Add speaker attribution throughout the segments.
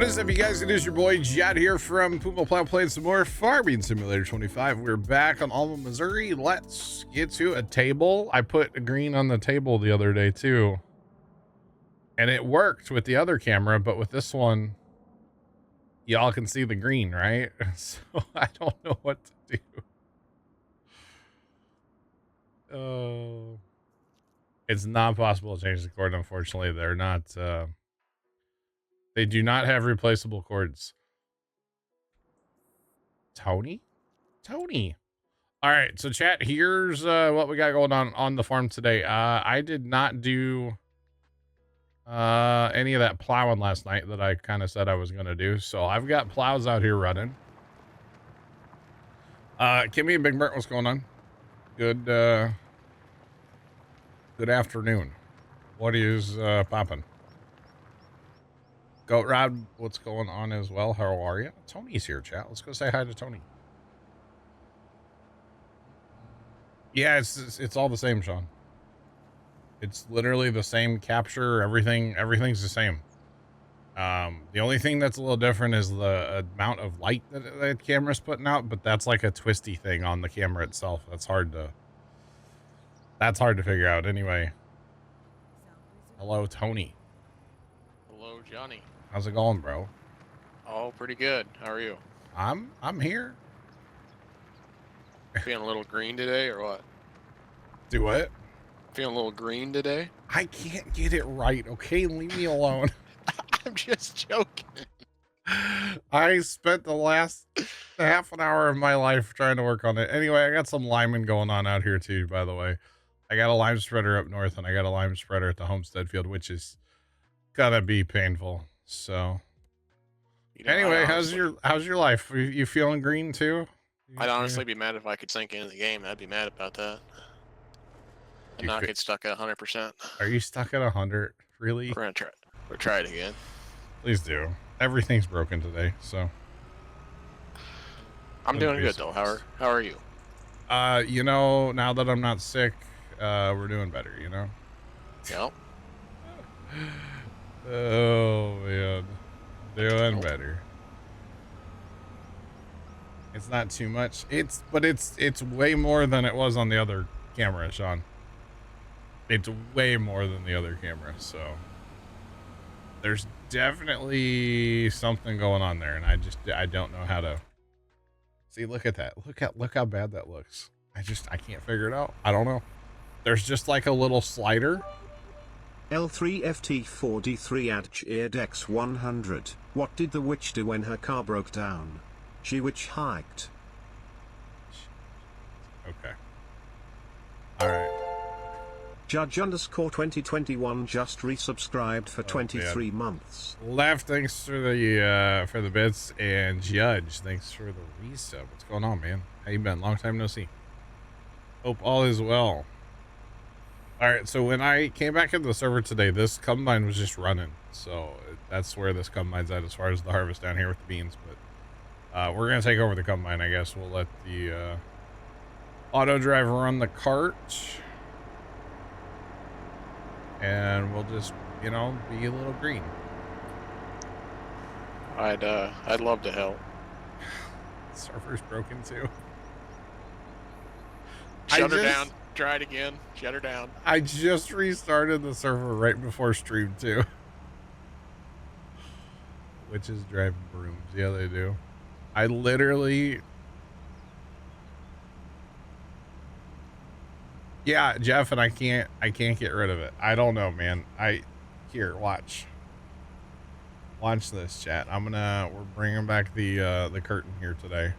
Speaker 1: What is up, you guys? It is your boy Jad here from Puma, Plow, playing some more Farming Simulator 25. We're back on Alma, Missouri. Let's get to a table. I put a green on the table the other day too, and it worked with the other camera, but with this one, y'all can see the green, right? So I don't know what to do. Oh, it's not possible to change the cord. Unfortunately, they're not. They do not have replaceable cords. Tony? All right, so chat, here's what we got going on the farm today. I did not do any of that plowing last night that I kind of said I was going to do. So I've got plows out here running. Kimmy and Big Bert, what's going on? Good afternoon. What is popping? Goat Rod, what's going on as well? How are you? Tony's here, chat. Let's go say hi to Tony. Yeah, it's all the same, Sean. It's literally the same capture. Everything's the same. The only thing that's a little different is the amount of light that the camera's putting out, but that's like a twisty thing on the camera itself. That's hard to figure out. Anyway, hello, Tony.
Speaker 2: Hello, Johnny.
Speaker 1: How's it going, bro?
Speaker 2: Oh, pretty good. How are you?
Speaker 1: I'm here.
Speaker 2: Feeling a little green today, or what?
Speaker 1: Do what?
Speaker 2: Feeling a little green today?
Speaker 1: I can't get it right, okay? Leave me alone.
Speaker 2: I'm just joking.
Speaker 1: I spent the last half an hour of my life trying to work on it. Anyway, I got some liming going on out here too, by the way. I got a lime spreader up north, and I got a lime spreader at the homestead field, which is gonna be painful. So anyway, how's your life? You feeling green too?
Speaker 2: I'd honestly be mad if I could sink into the game. I'd be mad about that. And not get stuck at 100%.
Speaker 1: Are you stuck at 100? Really?
Speaker 2: We're gonna try. We'll try it again.
Speaker 1: Please do. Everything's broken today, so.
Speaker 2: I'm doing good though. How are you?
Speaker 1: You know, now that I'm not sick, we're doing better. You know.
Speaker 2: Yep.
Speaker 1: Oh man, doing better. It's not too much. It's way more than it was on the other camera, Sean. It's way more than the other camera, so there's definitely something going on there, and I don't know how to see. Look at that. Look how bad that looks. I can't figure it out. I don't know. There's just like a little slider.
Speaker 3: L3FT4D3 add cheered X100. What did the witch do when her car broke down? She witch hiked.
Speaker 1: Okay. All right.
Speaker 3: Judge_2021 just resubscribed for 23 months.
Speaker 1: Left, thanks for the bits, and Judge, thanks for the resub. What's going on, man? How you been? Long time no see. Hope all is well. All right, so when I came back into the server today, this combine was just running, so that's where this combine's at as far as the harvest down here with the beans. But we're gonna take over the combine, I guess. We'll let the auto driver run the cart, and we'll just, you know, be a little green.
Speaker 2: I'd love to help.
Speaker 1: Server's broken too.
Speaker 2: Shut her down. Try it again. Shut her down.
Speaker 1: I just restarted the server right before stream too. Witches drive brooms. Yeah, they do. I literally. Yeah, Jeff, and I can't get rid of it. I don't know, man. Here, watch this, chat. We're bringing back the curtain here today.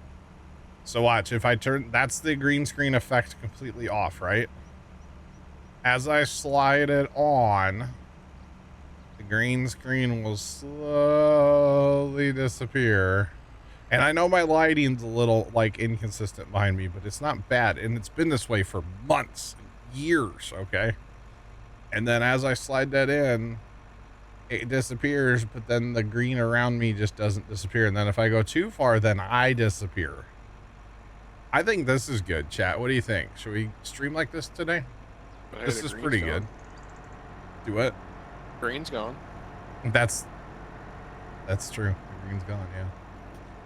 Speaker 1: So watch, if I turn, that's the green screen effect completely off, right? As I slide it on, the green screen will slowly disappear. And I know my lighting's a little like inconsistent behind me, but it's not bad. And it's been this way for months, years, okay? And then as I slide that in, it disappears, but then the green around me just doesn't disappear. And then if I go too far, then I disappear. I think this is good, chat. What do you think? Should we stream like this today?
Speaker 2: Hey,
Speaker 1: this is pretty good. Do what?
Speaker 2: Green's gone.
Speaker 1: That's That's true. The green's gone, yeah.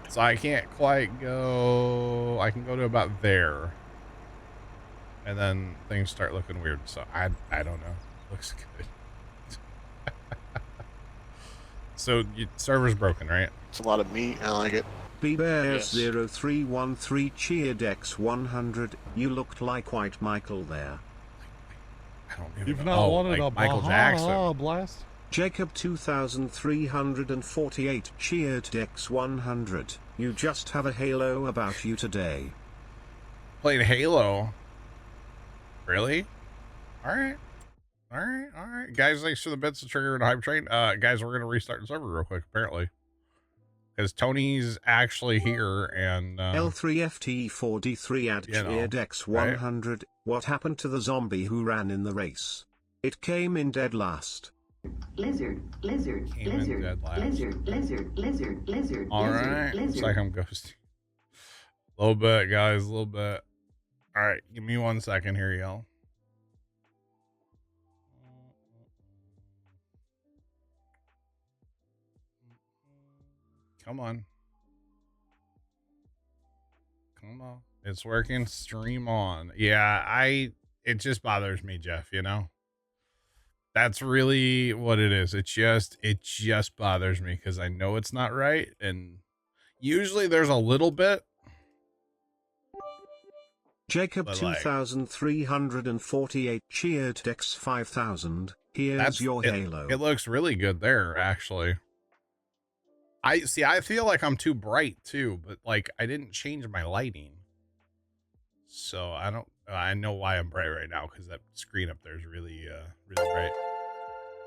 Speaker 1: So I can't quite go. I can go to about there. And then things start looking weird. So I don't know. Looks good. So server's broken, right?
Speaker 2: It's a lot of meat. I like it.
Speaker 3: BBears0313 cheered X100. You looked like White Michael there.
Speaker 1: I don't even
Speaker 4: You've
Speaker 1: know.
Speaker 4: not wanted
Speaker 1: like
Speaker 4: a
Speaker 1: Michael
Speaker 4: Baja
Speaker 1: Jackson.
Speaker 4: Blast?
Speaker 3: Jacob 2348 cheered X100. You just have a halo about you today.
Speaker 1: Played Halo. Really? Alright. Alright. Guys, thanks for the bits of Trigger and Hype Train. Guys, we're gonna restart the server real quick, apparently. Because Tony's actually here and
Speaker 3: L3FT4D3 ad cheered X100.
Speaker 1: right?
Speaker 3: What happened to the zombie who ran in the race? It came in dead last.
Speaker 5: Lizard.
Speaker 1: Alright. Looks like I'm ghosting. A little bit, guys, a little bit. Alright, give me 1 second here, y'all. Come on. It's working. Stream on. Yeah, it just bothers me, Jeff, you know? That's really what it is. It just bothers me because I know it's not right. And usually there's a little bit.
Speaker 3: Jacob
Speaker 1: But, like,
Speaker 3: 2348 cheered X5000. Here's your halo.
Speaker 1: It looks really good there, actually. I feel like I'm too bright too, but like I didn't change my lighting. So I know why I'm bright right now because that screen up there is really bright.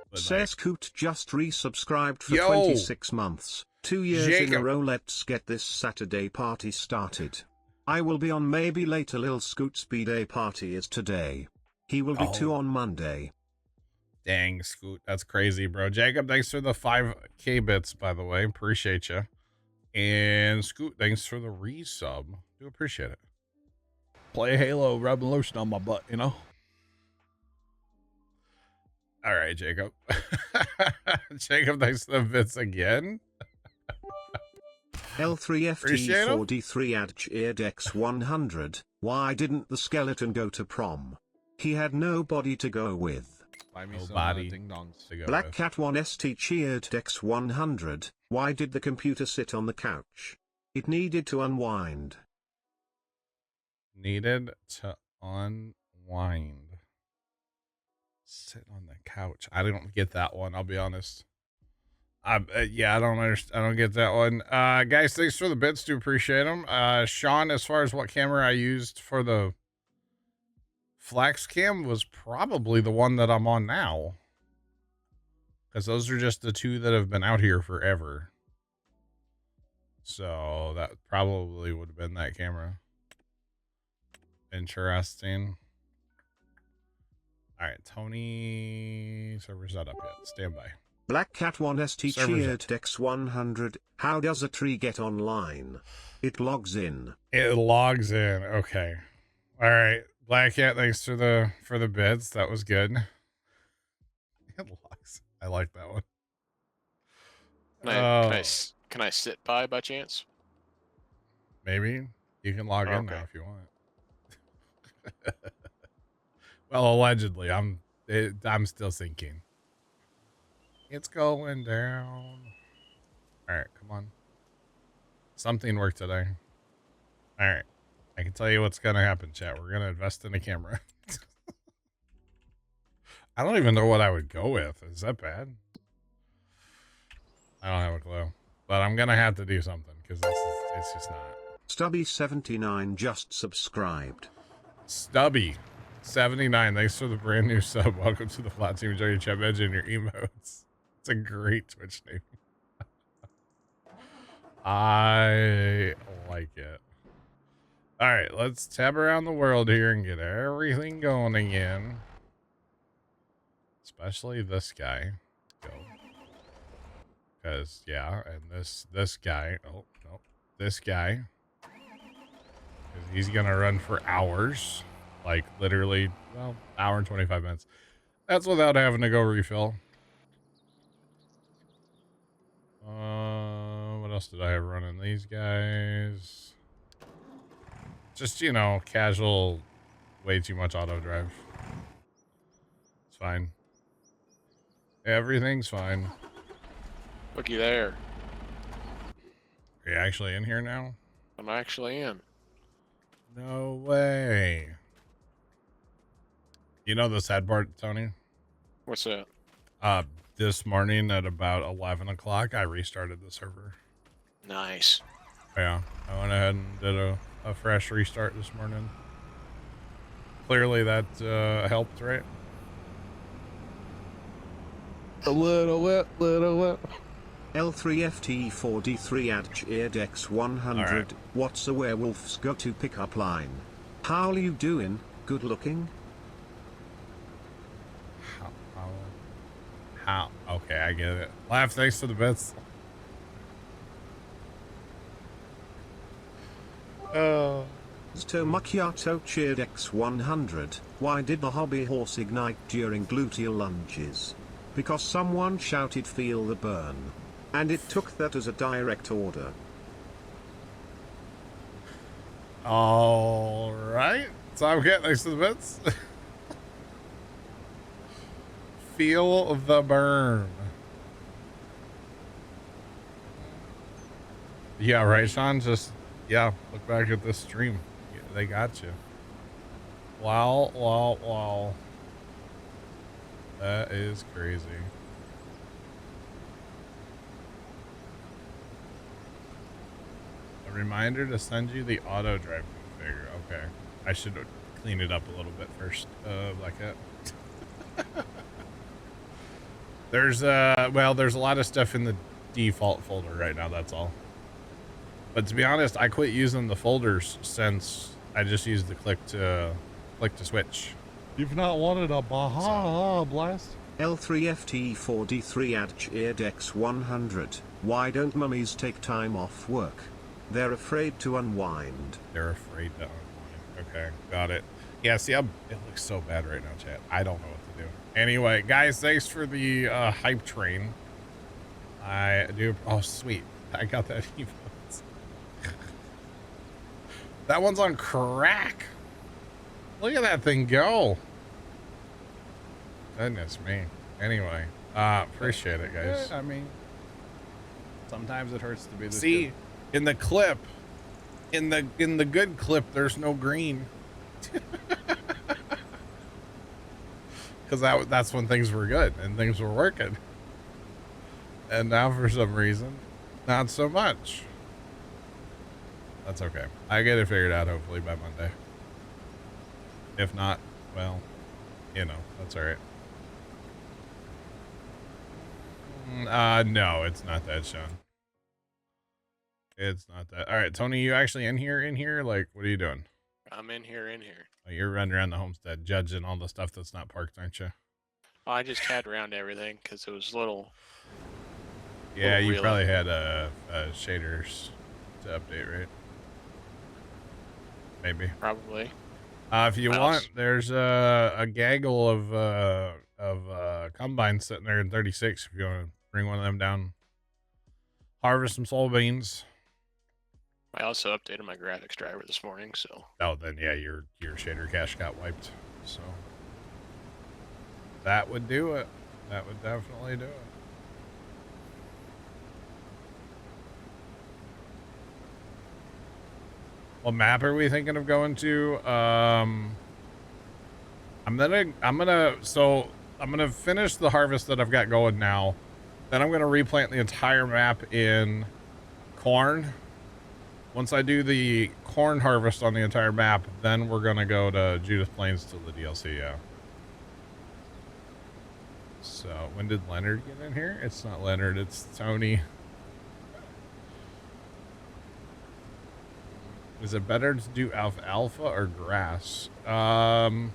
Speaker 1: But
Speaker 3: Sescoot just resubscribed for
Speaker 1: Yo!
Speaker 3: 26 months. 2 years in a
Speaker 1: Jacob.
Speaker 3: row. Let's get this Saturday party started. I will be on maybe later. Lil Scoot's B-Day party is today. He will be 2 on Monday.
Speaker 1: Dang, Scoot, that's crazy, bro. Jacob, thanks for the 5K bits, by the way. Appreciate you. And Scoot, thanks for the resub. Do appreciate it.
Speaker 4: Play Halo, rubbing lotion on my butt, you know?
Speaker 1: All right, Jacob. Jacob, thanks for the bits again.
Speaker 3: L3FT4D3 ad cheered X100. Why didn't the skeleton go to prom? He had nobody to go with.
Speaker 4: Buy me
Speaker 1: Nobody
Speaker 4: some ding-dongs.
Speaker 1: to go
Speaker 3: Black
Speaker 1: with.
Speaker 3: Cat 1ST cheered X100. Why did the computer sit on the couch? It needed to unwind.
Speaker 1: Needed to unwind. Sit on the couch. I don't get that one. I'll be honest. Yeah, I don't understand. I don't get that one. Guys, thanks for the bits. Do appreciate them. Sean, as far as what camera I used for the flex cam was probably the one that I'm on now. Because those are just the two that have been out here forever. So that probably would have been that camera. Interesting. All right, Tony. Server's not up yet. Stand by.
Speaker 3: Black Cat 1ST cheered X100. How does a tree get online? It logs in.
Speaker 1: It logs in. Okay. All right. Black Cat, thanks for the bits. That was good. It logs. I like that one.
Speaker 2: Can I sit by chance?
Speaker 1: Maybe you can log in now
Speaker 2: Okay.
Speaker 1: if you want. Well, allegedly, I'm still thinking. It's going down. All right, come on. Something worked today. All right. I can tell you what's going to happen, chat. We're going to invest in a camera. I don't even know what I would go with. Is that bad? I don't have a clue. But I'm going to have to do something because it's just not.
Speaker 3: Stubby79 just subscribed.
Speaker 1: Stubby79, thanks for the brand new sub. Welcome to the flat team. Enjoy your chat badge and your emotes. It's a great Twitch name. I like it. All right, let's tab around the world here and get everything going again. Especially this guy. Go. Because, yeah, and this guy. Oh, no. This guy. Because he's going to run for hours. Like, literally, well, hour and 25 minutes. That's without having to go refill. else did I have running? These guys. Just, you know, casual, way too much auto drive. It's fine. Everything's fine.
Speaker 2: Looky there.
Speaker 1: Are you actually in here now?
Speaker 2: I'm actually in.
Speaker 1: No way. You know the sad part, Tony?
Speaker 2: What's that?
Speaker 1: This morning at about 11 o'clock, I restarted the server.
Speaker 2: Nice.
Speaker 1: Yeah, I went ahead and did a fresh restart this morning. Clearly that helped, right?
Speaker 4: A little bit, little bit.
Speaker 3: L3FT4D3 at Cheerdex 100.
Speaker 1: Right.
Speaker 3: What's a werewolf's go-to pickup line? How you doing? Good looking?
Speaker 1: How? Okay, I get it. Laugh, thanks for the bits. Oh.
Speaker 3: Sto Macchiato Cheerdex 100. Why did the hobby horse ignite during gluteal lunges? Because someone shouted feel the burn. And it took that as a direct order.
Speaker 1: All right. So I'm getting thanks to the bits. Feel the burn. Yeah, right, Sean? Just, yeah, look back at this stream. Yeah, they got you. Wow, wow, wow. That is crazy. A reminder to send you the auto drive configure. Okay. I should clean it up a little bit first, like that. There's there's a lot of stuff in the default folder right now, that's all. But to be honest, I quit using the folders since I just used the click to switch.
Speaker 4: You've not wanted a Baja Blast?
Speaker 3: L3FT4D3 at Cheerdex 100. Why don't mummies take time off work? They're afraid to unwind.
Speaker 1: They're afraid to unwind. Okay, got it. Yeah, see, it looks so bad right now, chat. I don't know what to do. Anyway, guys, thanks for the hype train. I do. Oh, sweet. I got that emote. That one's on crack. Look at that thing go. Goodness me. Anyway, appreciate it, guys.
Speaker 4: I mean, sometimes it hurts to be this
Speaker 1: See,
Speaker 4: good.
Speaker 1: in the clip, in the good clip, there's no green. Because that's when things were good and things were working. And now for some reason, not so much. That's okay. I get it figured out hopefully by Monday. If not, well, you know, that's all right. No, it's not that, Sean. It's not that. All right, Tony, you actually in here? Like, what are you doing?
Speaker 2: I'm in here.
Speaker 1: Oh, you're running around the homestead judging all the stuff that's not parked, aren't you?
Speaker 2: Oh, I just had around everything because it was little.
Speaker 1: Yeah,
Speaker 2: little
Speaker 1: you
Speaker 2: real.
Speaker 1: probably had shaders to update, right? Maybe.
Speaker 2: Probably.
Speaker 1: If you
Speaker 2: Mouse.
Speaker 1: want, there's a gaggle of combines sitting there in 36. If you want to bring one of them down, harvest some soybeans.
Speaker 2: I also updated my graphics driver this morning, so.
Speaker 1: Oh, then yeah, your shader cache got wiped. So that would do it. That would definitely do it. What map are we thinking of going to? I'm gonna finish the harvest that I've got going now. Then I'm gonna replant the entire map in corn. Once I do the corn harvest on the entire map, then we're gonna go to Judith Plains to the DLC, yeah. So when did Leonard get in here? It's not Leonard, it's Tony. Is it better to do alfalfa or grass? Depends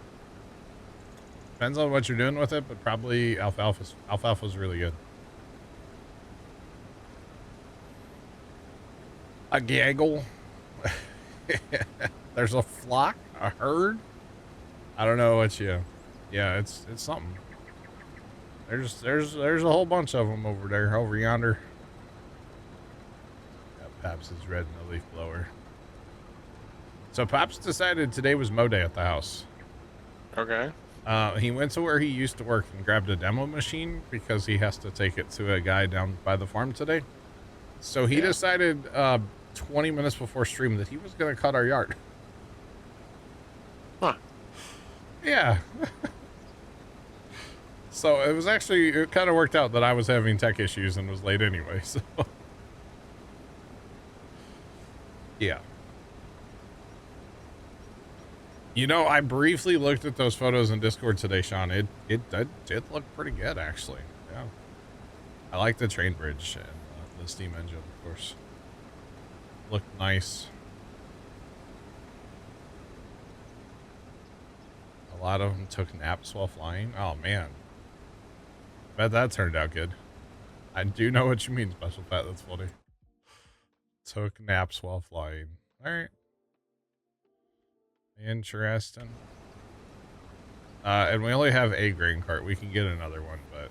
Speaker 1: on what you're doing with it, but probably alfalfa's really good. A gaggle. There's a flock, a herd. I don't know what you. Yeah, it's something. There's a whole bunch of them over there, over yonder. Pops is red in the leaf blower. So Pops decided today was mow day at the house.
Speaker 2: Okay.
Speaker 1: He went to where he used to work and grabbed a demo machine because he has to take it to a guy down by the farm today. So he decided 20 minutes before stream that he was going to cut our yard.
Speaker 2: Huh.
Speaker 1: Yeah. So it was actually, it kind of worked out that I was having tech issues and was late anyway. So yeah. You know, I briefly looked at those photos in Discord today, Sean. It did look pretty good, actually. Yeah. I like the train bridge and the steam engine, of course. Looked nice. A lot of them took naps while flying. Oh, man. Bet that turned out good. I do know what you mean, Special Pet. That's funny. Took naps while flying. All right. Interesting. And we only have a grain cart. We can get another one, but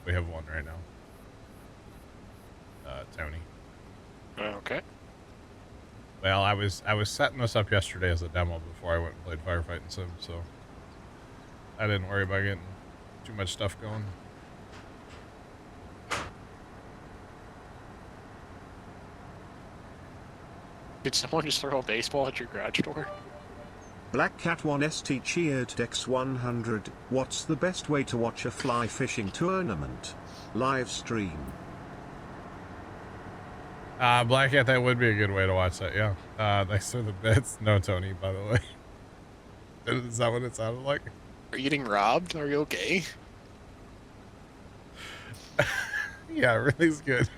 Speaker 1: we have one right now. Tony.
Speaker 2: Okay.
Speaker 1: Well, I was setting this up yesterday as a demo before I went and played Firefighting Sim, so I didn't worry about getting too much stuff going.
Speaker 2: Did someone just throw a baseball at your garage door?
Speaker 3: Black Cat 1ST cheered Dex 100. What's the best way to watch a fly fishing tournament? Live stream.
Speaker 1: Black Cat, that would be a good way to watch that, yeah. Thanks for the bits. No, Tony, by the way. Is that what it sounded like?
Speaker 2: Are you getting robbed? Are you okay?
Speaker 1: Yeah, everything's good.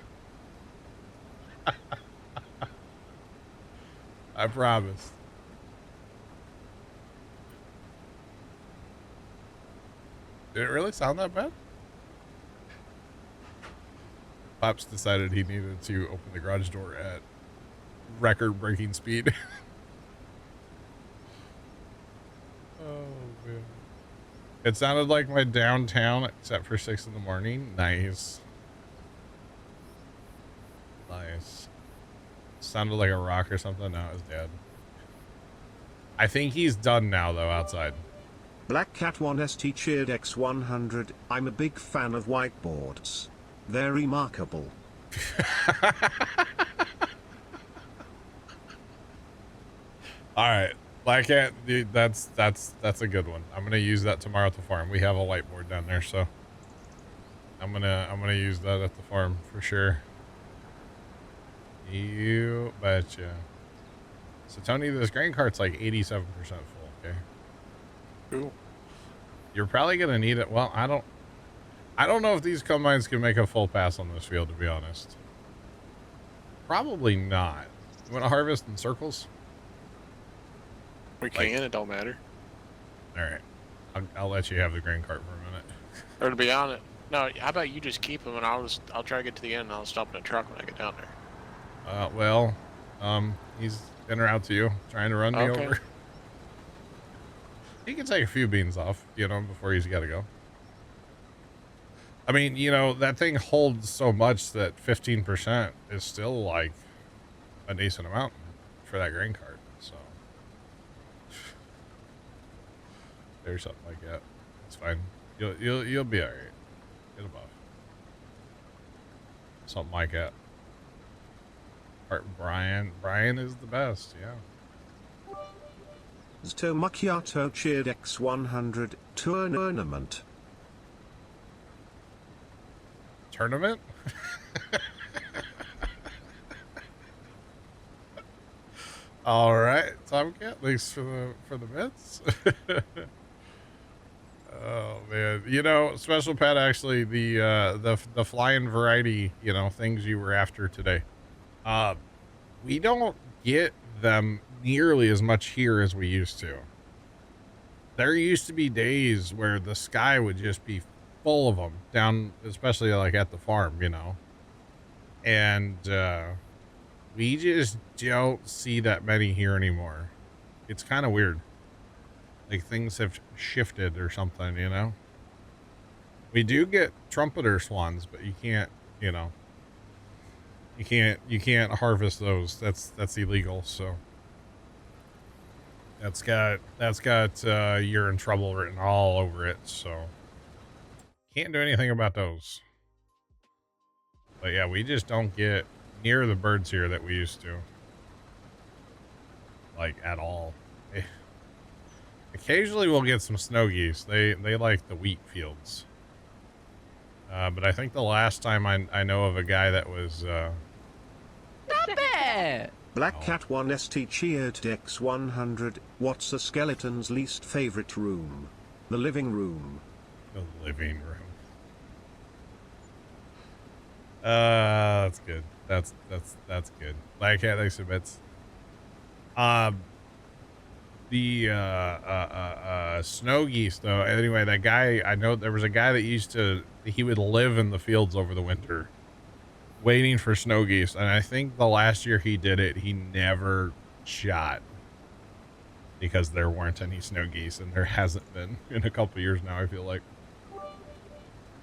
Speaker 1: I promise. Did it really sound that bad? Pops decided he needed to open the garage door at record-breaking speed. Oh, man. It sounded like my downtown, except for 6 in the morning. Nice. Nice. Sounded like a rock or something. No, it was dead. I think he's done now, though, outside.
Speaker 3: Black Cat 1ST cheered X100. I'm a big fan of whiteboards. They're remarkable.
Speaker 1: All right, Black Cat, dude, that's a good one. I'm gonna use that tomorrow at the farm. We have a whiteboard down there, so I'm gonna use that at the farm for sure. You betcha. So Tony, this grain cart's like 87% full. Okay.
Speaker 2: Cool.
Speaker 1: You're probably gonna need it. Well, I don't know if these combines can make a full pass on this field, to be honest. Probably not. You want to harvest in circles?
Speaker 2: We can, it don't matter.
Speaker 1: All right. I'll let you have the grain cart for a minute.
Speaker 2: Or to be honest, no, how about you just keep them and I'll try to get to the end and I'll stop in a truck when I get down there.
Speaker 1: Well, he's in or out to you, trying to run me over. He can take a few beans off, you know, before he's got to go. I mean, you know, that thing holds so much that 15% is still like a decent amount for that grain cart. So there's something like that. It's fine. You'll be all right. Get above. Something like that. Brian is the best. Yeah.
Speaker 3: Zto Macchiato cheered X100 tournament.
Speaker 1: Tournament? All right, Tomcat, thanks for the bits. Oh man, you know, Special Pet, actually, the flying variety, you know, things you were after today. We don't get them nearly as much here as we used to. There used to be days where the sky would just be full of them down, especially like at the farm, you know, and we just don't see that many here anymore. It's kind of weird, like things have shifted or something, you know. We do get trumpeter swans, but you can't, you know, You can't harvest those. That's illegal. So that's got you're in trouble written all over it. So can't do anything about those. But yeah, we just don't get near the birds here that we used to. Like at all. Occasionally we'll get some snow geese. They like the wheat fields. But I think the last time I know of a guy that was
Speaker 5: Not bad.
Speaker 3: Black Cat 1 ST cheered X100. What's a skeleton's least favorite room? The living room.
Speaker 1: the living room. That's good. That's good. Black Cat, thanks for bits. The snow geese though. Anyway, that guy, I know there was a guy that he would live in the fields over the winter waiting for snow geese, and I think the last year he did it, he never shot because there weren't any snow geese, and there hasn't been in a couple years now, I feel like.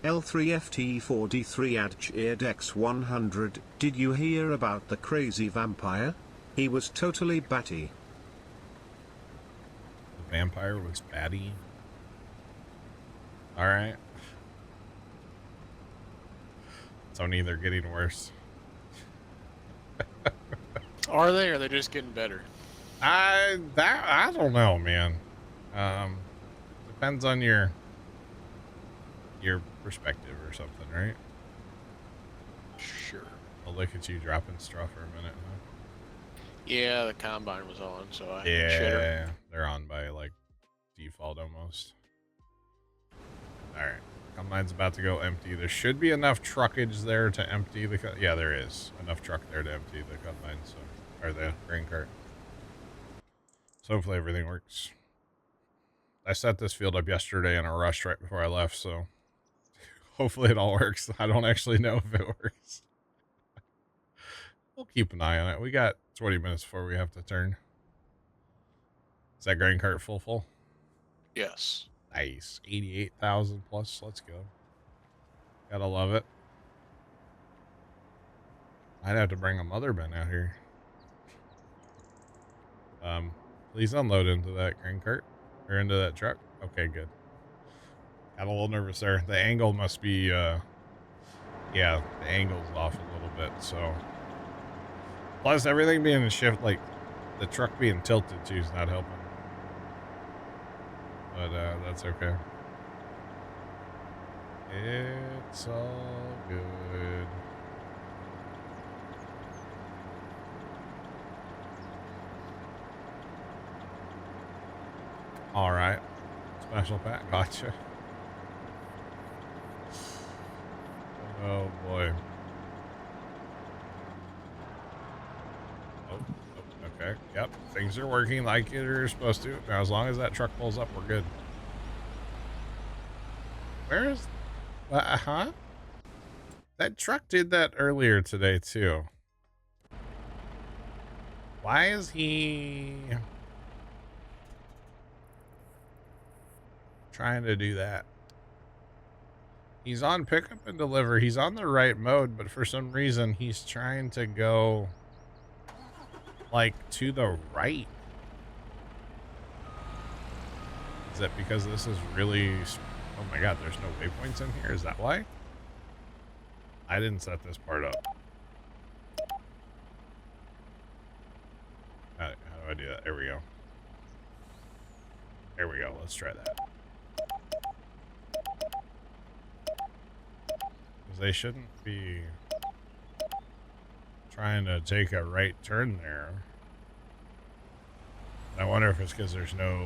Speaker 3: L3FT4D3 ad cheered X100. Did you hear about the crazy vampire? He was totally batty.
Speaker 1: The vampire was batty. All right. So neither getting worse.
Speaker 2: Are they, or are they just getting better?
Speaker 1: I don't know, man. Depends on your perspective or something, right?
Speaker 2: Sure.
Speaker 1: I'll look at you dropping straw for a minute, huh?
Speaker 2: Yeah, the combine was on, so I
Speaker 1: Yeah,
Speaker 2: shitter.
Speaker 1: they're on by like default almost. All right, combine's about to go empty. There should be enough truckage there to empty the. Yeah, there is enough truck there to empty the combine, so or the grain cart. So hopefully everything works. I set this field up yesterday in a rush right before I left, so hopefully it all works. I don't actually know if it works. We'll keep an eye on it. We got 20 minutes before we have to turn. Is that grain cart full?
Speaker 2: Yes.
Speaker 1: Nice. 88,000 plus. Let's go. Gotta love it. I'd have to bring a mother bin out here. Please unload into that grain cart or into that truck. Okay, good. Got a little nervous there. The angle must be, yeah, the angle's off a little bit. So, plus everything being a shift, like the truck being tilted too, is not helping. But that's okay. It's all good. All right. Special pack. Gotcha. Oh, boy. Oh, okay. Yep. Things are working like they're supposed to. Now, as long as that truck pulls up, we're good. Where is... huh? That truck did that earlier today, too. Why is he... trying to do that? He's on pick up and deliver. He's on the right mode, but for some reason he's trying to go like to the right. Is that because this is really... oh my god, there's no waypoints in here? Is that why? I didn't set this part up. How do I do that? There we go. There we go. Let's try that. They shouldn't be trying to take a right turn there. I wonder if it's because there's no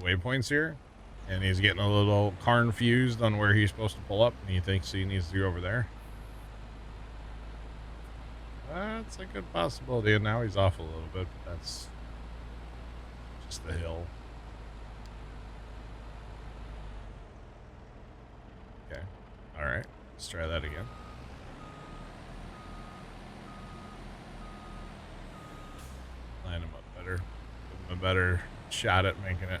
Speaker 1: waypoints here and he's getting a little confused on where he's supposed to pull up and he thinks he needs to go over there. That's a good possibility, and now he's off a little bit, but that's just the hill. Okay. All right. Let's try that again. Line him up better. Give him a better shot at making it.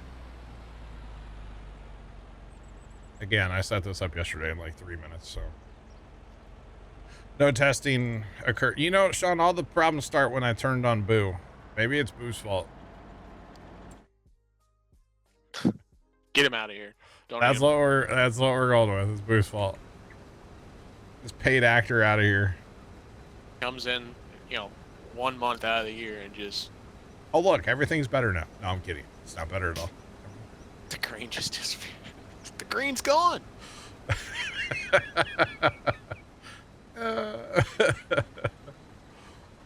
Speaker 1: Again, I set this up yesterday in like 3 minutes, so No testing occurred. You know, Sean, all the problems start when I turned on Boo. Maybe it's Boo's fault.
Speaker 2: Get him out of here. Don't
Speaker 1: That's
Speaker 2: need him.
Speaker 1: what we're going with. It's Boo's fault. This paid actor out of here.
Speaker 2: Comes in, 1 month out of the year and just...
Speaker 1: Oh, look, everything's better now. No, I'm kidding. It's not better at all.
Speaker 2: The green just disappeared. The green's gone.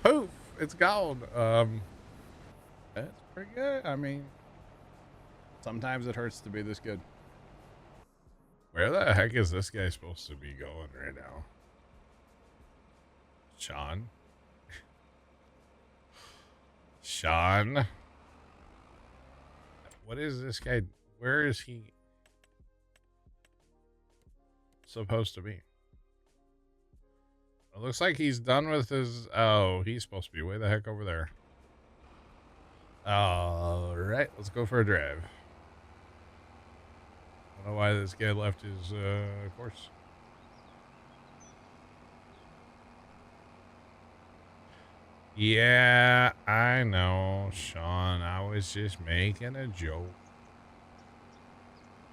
Speaker 1: Poof, it's gone. That's pretty good. I mean,
Speaker 4: Sometimes it hurts to be this good.
Speaker 1: where the heck is this guy supposed to be going right now? Sean? Sean? What is this guy? Where is he supposed to be? It looks like he's done with his... Oh, he's supposed to be way the heck over there. All right, let's go for a drive. I don't know why this guy left his course. Yeah, I know, Sean. I was just making a joke.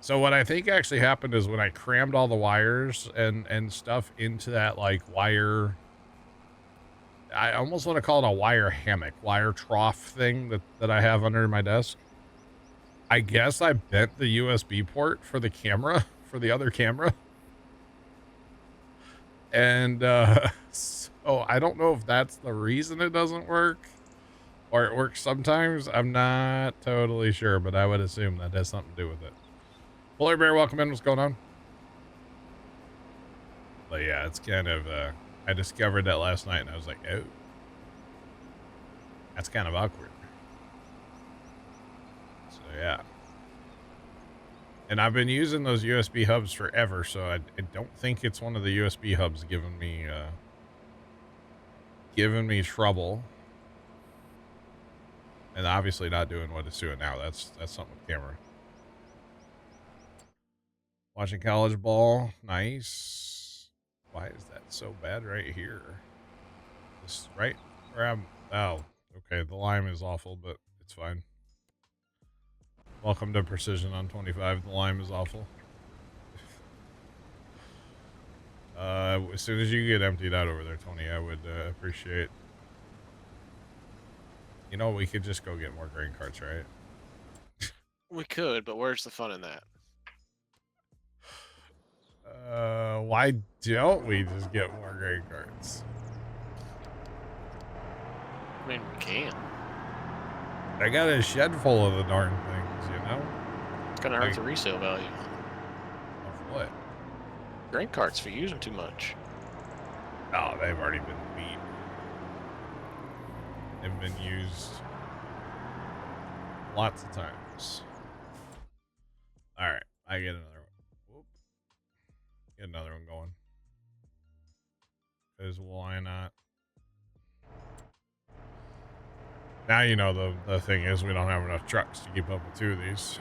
Speaker 1: So what I think actually happened is when I crammed all the wires and stuff into that like wire, I almost want to call it a wire hammock, wire trough thing that I have under my desk. I guess I bent the USB port for the camera, for the other camera. And so I don't know if that's the reason it doesn't work or it works sometimes. I'm not totally sure, but I would assume that has something to do with it. Polar Bear, welcome in. What's going on? But yeah, it's kind of, I discovered that last night and I was like, oh, that's kind of awkward. So yeah. And I've been using those USB hubs forever, so I don't think it's one of the USB hubs giving me trouble. And obviously not doing what it's doing now. That's something with camera. Watching college ball. Nice. Why is that so bad right here? This right where I'm... Oh, okay. The lime is awful, but it's fine. Welcome to Precision on 25. The lime is awful. As soon as you get emptied out over there, Tony, I would appreciate... You know, we could just go get more grain carts, right?
Speaker 2: We could, but where's the fun in that?
Speaker 1: Why don't we just get more grain carts?
Speaker 2: I mean, we can.
Speaker 1: I got a shed full of the darn things, you know?
Speaker 2: It's gonna hurt the resale value.
Speaker 1: Of what?
Speaker 2: Grain carts if you use them too much.
Speaker 1: Oh, they've already been beat. They've been used lots of times. Alright, I get another one. Whoop. Get another one going. Because why not? Now you know the thing is we don't have enough trucks to keep up with two of these.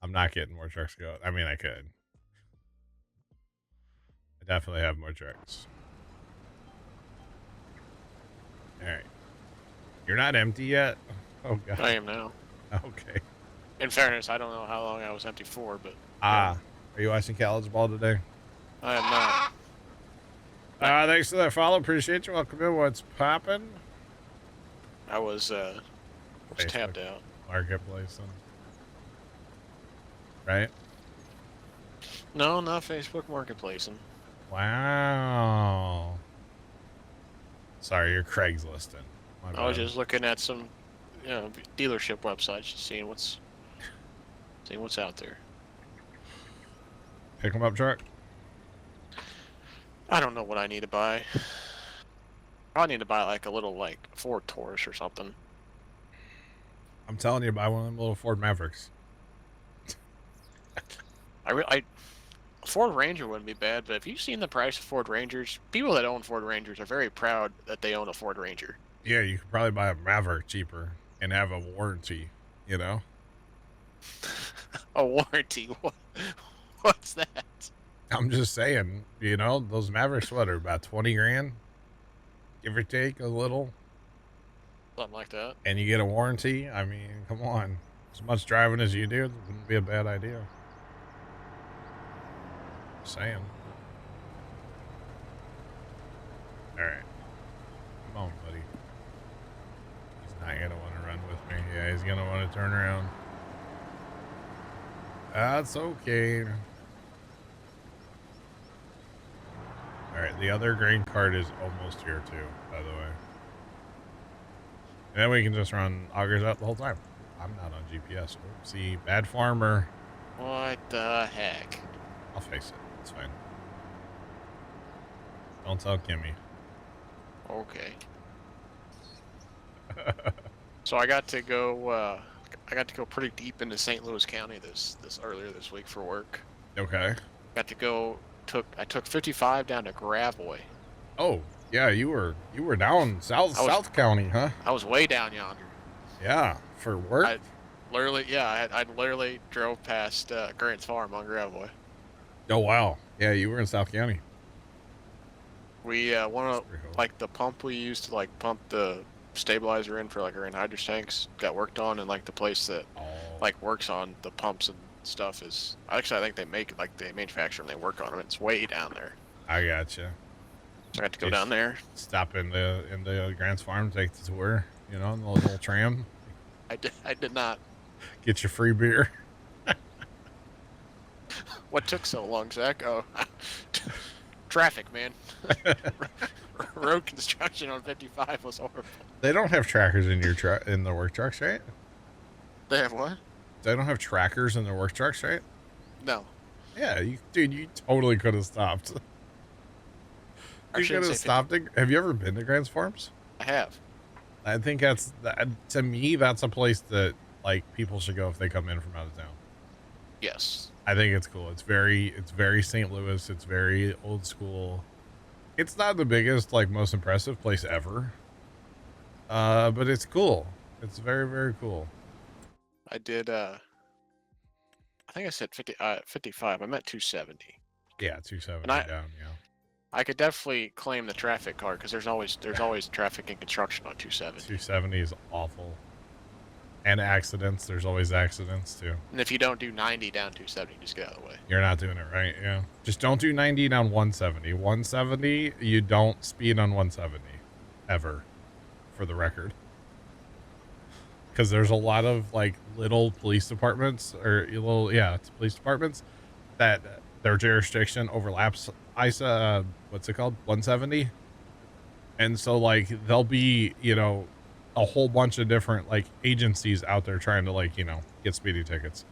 Speaker 1: I'm not getting more trucks going. I mean, I could. I definitely have more trucks. Alright. You're not empty yet? Oh, God.
Speaker 2: I am now.
Speaker 1: Okay.
Speaker 2: In fairness, I don't know how long I was empty for, but...
Speaker 1: Ah. Are you watching college ball today?
Speaker 2: I am not.
Speaker 1: Thanks for that follow. Appreciate you. Welcome in. What's poppin'?
Speaker 2: I was tapped out.
Speaker 1: Marketplace. Right?
Speaker 2: No, not Facebook Marketplacing.
Speaker 1: Wow. Sorry, you're Craigslisting. My
Speaker 2: I was
Speaker 1: bad.
Speaker 2: just looking at some, dealership websites, just seeing what's out there.
Speaker 1: Pick 'em up truck.
Speaker 2: I don't know what I need to buy. I need to buy like a little Ford Taurus or something.
Speaker 1: I'm telling you, buy one of them little Ford Mavericks.
Speaker 2: Ford Ranger wouldn't be bad, but have you seen the price of Ford Rangers? People that own Ford Rangers are very proud that they own a Ford Ranger.
Speaker 1: Yeah, you could probably buy a Maverick cheaper and have a warranty, you know?
Speaker 2: A warranty? What's that?
Speaker 1: I'm just saying, you know, those Mavericks, what, are about 20 grand? Give or take a little.
Speaker 2: Something like that.
Speaker 1: And you get a warranty. I mean, come on. As much driving as you do, it wouldn't be a bad idea. Just saying. All right. Come on, buddy. He's not going to want to run with me. Yeah, he's going to want to turn around. That's okay. All right, the other grain cart is almost here too, by the way. And then we can just run augers out the whole time. I'm not on GPS. See, bad farmer.
Speaker 2: What the heck?
Speaker 1: I'll fix it. It's fine. Don't tell Kimmy.
Speaker 2: Okay. So I got to go. I got to go pretty deep into St. Louis County this earlier this week for work.
Speaker 1: Okay.
Speaker 2: Got to go. I took 55 down to Gravois.
Speaker 1: Oh, yeah, you were down South County, huh?
Speaker 2: I was way down yonder.
Speaker 1: Yeah, for work.
Speaker 2: I literally drove past Grant's farm on Gravois.
Speaker 1: Oh wow, yeah, you were in South County.
Speaker 2: We one of like the pump we used to like pump the stabilizer in for like our anhydrous tanks got worked on, and like the place that like works on the pumps and stuff is actually I think they make like they manufacture them, they work on them. It's way down there.
Speaker 1: I gotcha.
Speaker 2: So I got to go down there.
Speaker 1: Stop in the Grant's farm, take the tour. You know, in the little tram.
Speaker 2: I did not.
Speaker 1: Get your free beer.
Speaker 2: What took so long, Zach? Oh, traffic, man. Road construction on 55 was horrible.
Speaker 1: They don't have trackers in your truck in the work trucks, right?
Speaker 2: They have what?
Speaker 1: They don't have trackers in their work trucks, right?
Speaker 2: No.
Speaker 1: Yeah, you totally could have stopped. You could have stopped it. Have you ever been to Grant's Farms?
Speaker 2: I have.
Speaker 1: I think to me, that's a place that like people should go if they come in from out of town.
Speaker 2: Yes.
Speaker 1: I think it's cool. It's very St. Louis. It's very old school. It's not the biggest, like most impressive place ever. But it's cool. It's very, very cool.
Speaker 2: I did, I think I said 55. I meant 270.
Speaker 1: Yeah, 270
Speaker 2: down,
Speaker 1: yeah.
Speaker 2: I could definitely claim the traffic card because there's always traffic and construction on 270.
Speaker 1: 270 is awful. And accidents. There's always accidents too.
Speaker 2: And if you don't do 90 down 270, just get out of the way.
Speaker 1: You're not doing it right, yeah. Just don't do 90 down 170. 170, you don't speed on 170. Ever. For the record. Because there's a lot of like little police departments police departments that their jurisdiction overlaps ISA, what's it called? 170. And so like there'll be, a whole bunch of different like agencies out there trying to like, get speeding tickets.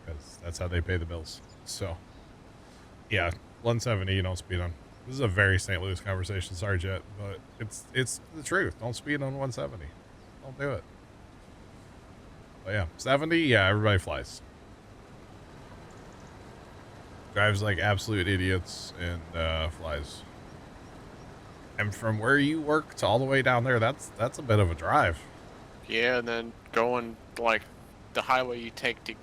Speaker 1: Because that's how they pay the bills. So yeah, 170 you don't speed on. This is a very St. Louis conversation, sorry Jet, but it's the truth. Don't speed on 170. Don't do it. But yeah, 70, yeah, everybody flies. Drives like absolute idiots and flies. And from where you work to all the way down there, that's a bit of a drive.
Speaker 2: Yeah, and then going like the highway you take to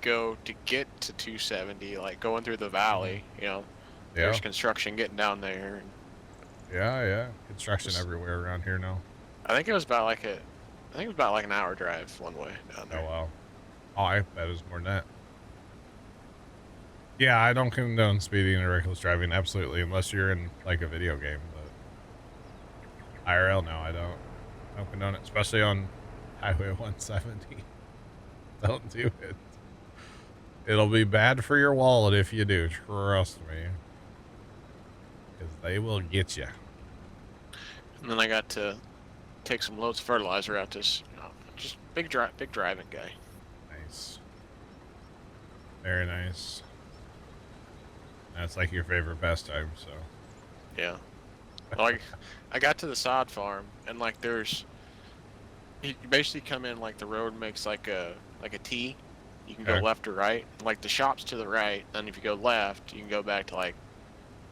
Speaker 2: get to 270, like going through the valley, there's construction getting down there.
Speaker 1: Yeah, construction everywhere around here now.
Speaker 2: I think it was about like an hour drive one way down there.
Speaker 1: Oh wow. Oh, I bet it was more than that. Yeah, I don't condone speeding and reckless driving, absolutely, unless you're in like a video game. But IRL, no, I don't condone it, especially on Highway 170. Don't do it. It'll be bad for your wallet if you do. Trust me, because they will get you.
Speaker 2: And then I got to take some loads of fertilizer out this, just big driving guy.
Speaker 1: Nice. Very nice. That's like your favorite pastime, so.
Speaker 2: Yeah. Like, I got to the sod farm, and like you basically come in like the road makes like a T. You can go left or right. Like the shop's to the right, then if you go left, you can go back to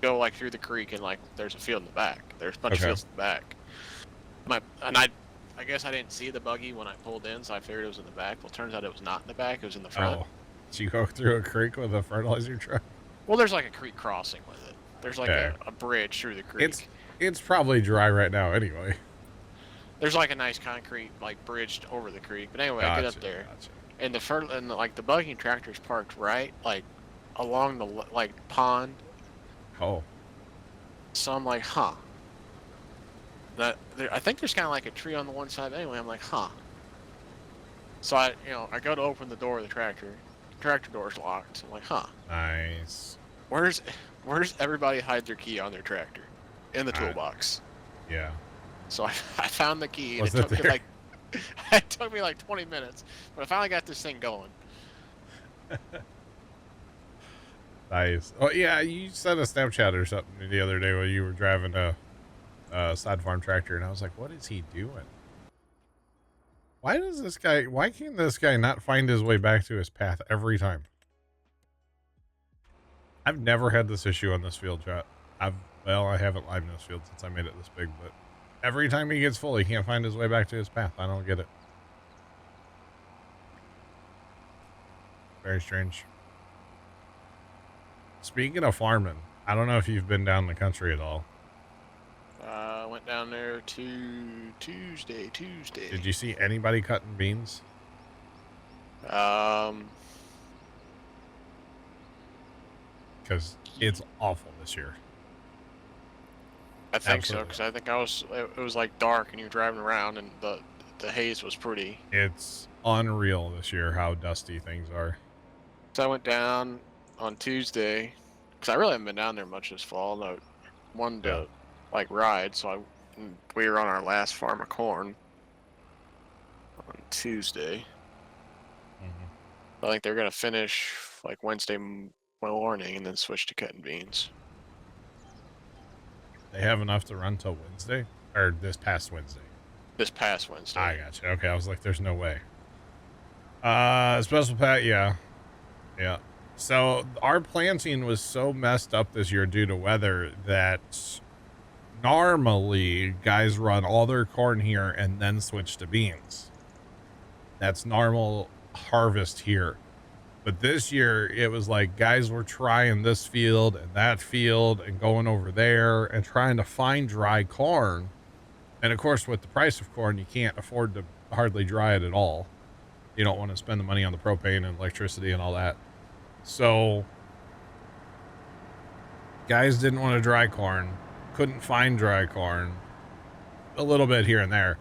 Speaker 2: go through the creek, and like there's a field in the back. There's a bunch of fields in the back. I guess I didn't see the buggy when I pulled in, so I figured it was in the back. Well, it turns out it was not in the back, it was in the front.
Speaker 1: Oh, did you go through a creek with a fertilizer truck?
Speaker 2: Well, there's like a creek crossing with it. There's like
Speaker 1: Okay.
Speaker 2: a bridge through the creek.
Speaker 1: It's probably dry right now anyway.
Speaker 2: There's like a nice concrete like bridge over the creek. But anyway, I get up there,
Speaker 1: Gotcha.
Speaker 2: and the buggy and tractor's parked right like along the like pond.
Speaker 1: Oh.
Speaker 2: So I'm like, huh. I think there's kind of like a tree on the one side. Anyway, I'm like, huh. So I go to open the door of the tractor. Tractor door's locked. So I'm like, huh.
Speaker 1: Nice.
Speaker 2: Where's everybody hide their key on their tractor? In the toolbox.
Speaker 1: Yeah.
Speaker 2: So I found the key.
Speaker 1: Was
Speaker 2: And
Speaker 1: it
Speaker 2: it took
Speaker 1: there?
Speaker 2: me it took me like 20 minutes, but I finally got this thing going.
Speaker 1: Nice. Oh yeah, you sent a Snapchat or something the other day when you were driving a side farm tractor, and I was like, "What is he doing? Why can't this guy not find his way back to his path every time?" I've never had this issue on this field, chat. I haven't lived in this field since I made it this big, but every time he gets full, he can't find his way back to his path. I don't get it. Very strange. Speaking of farming, I don't know if you've been down the country at all.
Speaker 2: Went down there Tuesday.
Speaker 1: Did you see anybody cutting beans? Because it's awful this year.
Speaker 2: I think
Speaker 1: Absolutely.
Speaker 2: so, because I think it was like dark and you were driving around and the haze was pretty.
Speaker 1: It's unreal this year how dusty things are.
Speaker 2: So I went down on Tuesday, because I really haven't been down there much this fall. I wanted to like ride, so we were on our last farm of corn on Tuesday. I think they're gonna finish like Wednesday morning and then switch to cutting beans.
Speaker 1: They have enough to run till Wednesday? Or this past Wednesday?
Speaker 2: This past Wednesday.
Speaker 1: I gotcha. Okay, I was like, there's no way. Special Pat, yeah. Yeah. So our planting was so messed up this year due to weather that normally guys run all their corn here and then switch to beans. That's normal harvest here. But this year it was like guys were trying this field and that field and going over there and trying to find dry corn. And of course, with the price of corn, you can't afford to hardly dry it at all. You don't want to spend the money on the propane and electricity and all that. So guys didn't want to dry corn, couldn't find dry corn, a little bit here and there.